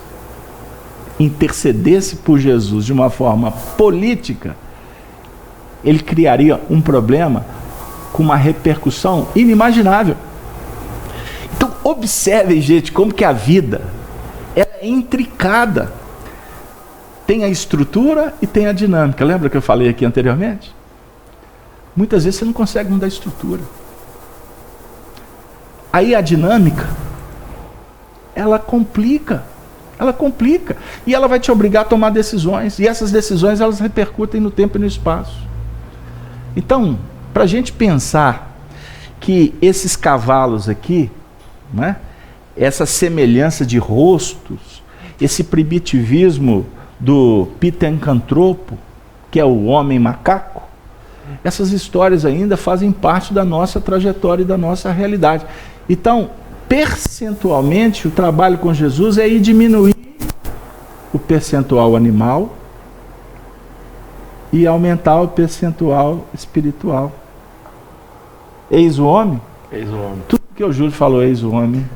intercedesse por Jesus de uma forma política, ele criaria um problema com uma repercussão inimaginável. Então, observem, gente, como que a vida é intricada. Tem a estrutura e tem a dinâmica. Lembra que eu falei aqui anteriormente? Muitas vezes você não consegue mudar a estrutura. Aí a dinâmica, ela complica. E ela vai te obrigar a tomar decisões. E essas decisões, elas repercutem no tempo e no espaço. Então, para a gente pensar que esses cavalos aqui, né, essa semelhança de rostos, esse primitivismo do Pithecanthropo, que é o homem macaco, essas histórias ainda fazem parte da nossa trajetória e da nossa realidade. Então, percentualmente, o trabalho com Jesus é ir diminuir o percentual animal e aumentar o percentual espiritual. Eis o homem? Eis o homem. Tudo que o Júlio falou, eis o homem.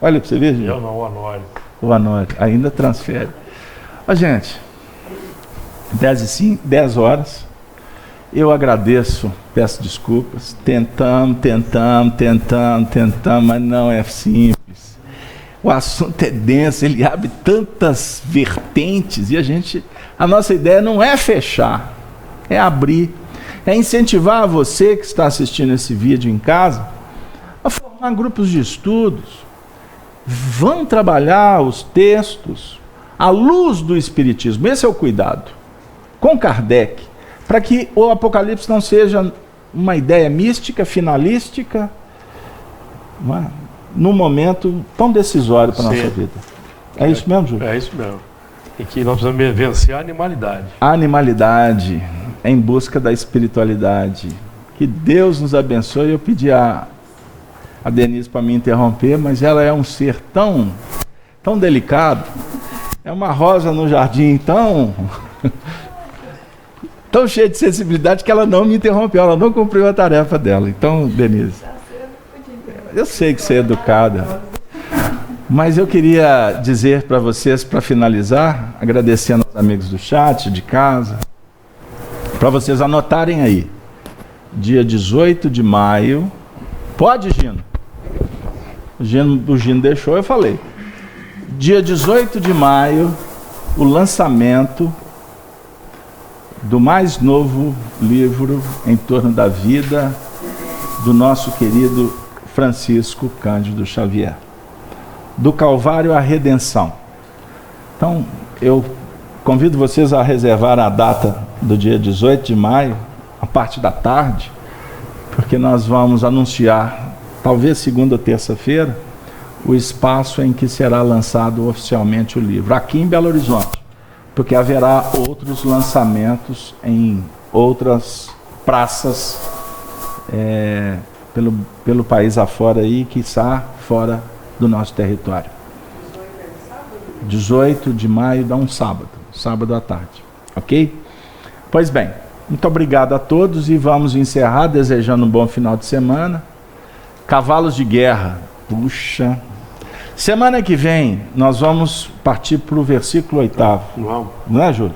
Olha para você ver, Júlio. Eu não, o Honório. O Honório, ainda transfere. Ó, gente, 10 horas. Eu agradeço, peço desculpas. Tentamos, mas não é simples. O assunto é denso, ele abre tantas vertentes e a nossa ideia não é fechar, é abrir, é incentivar você que está assistindo esse vídeo em casa a formar grupos de estudos. Vão trabalhar os textos à luz do Espiritismo. Esse é o cuidado. Com Kardec, para que o Apocalipse não seja uma ideia mística, finalística, num momento tão decisório para a nossa vida. É isso mesmo, Júlio? É isso mesmo. E que nós precisamos vencer a animalidade. A animalidade em busca da espiritualidade. Que Deus nos abençoe. Eu pedi a Denise para me interromper, mas ela é um ser tão delicado. É uma rosa no jardim tão cheia de sensibilidade que ela não me interrompeu, ela não cumpriu a tarefa dela. Então, Denise, eu sei que você é educada, mas eu queria dizer para vocês, para finalizar, agradecendo aos amigos do chat, de casa, para vocês anotarem aí, dia 18 de maio, pode, Gino? O Gino deixou, eu falei. Dia 18 de maio, o lançamento do mais novo livro em torno da vida do nosso querido Francisco Cândido Xavier. Do Calvário à Redenção. Então, eu convido vocês a reservar a data do dia 18 de maio, a parte da tarde, porque nós vamos anunciar, talvez segunda ou terça-feira, o espaço em que será lançado oficialmente o livro, aqui em Belo Horizonte, porque haverá outros lançamentos em outras praças pelo país afora aí, quiçá fora do nosso território. 18 de maio dá um sábado à tarde, ok? Pois bem, muito obrigado a todos e vamos encerrar desejando um bom final de semana. Cavalos de guerra, puxa. Semana que vem nós vamos partir para o versículo 8º. Vamos. Não é, Júlio?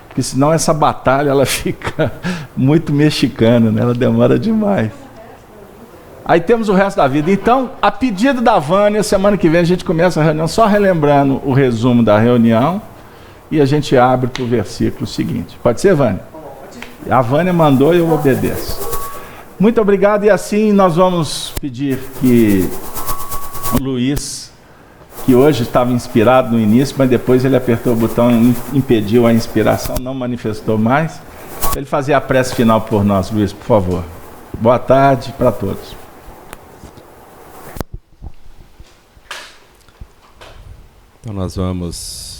Porque senão essa batalha ela fica muito mexicana, né? Ela demora demais. Aí temos o resto da vida. Então, a pedido da Vânia, semana que vem a gente começa a reunião só relembrando o resumo da reunião e a gente abre para o versículo seguinte. Pode ser, Vânia? A Vânia mandou e eu obedeço. Muito obrigado, e assim nós vamos pedir que o Luiz, que hoje estava inspirado no início, mas depois ele apertou o botão e impediu a inspiração, não manifestou mais. Ele fazer a prece final por nós, Luiz, por favor. Boa tarde para todos. Então nós vamos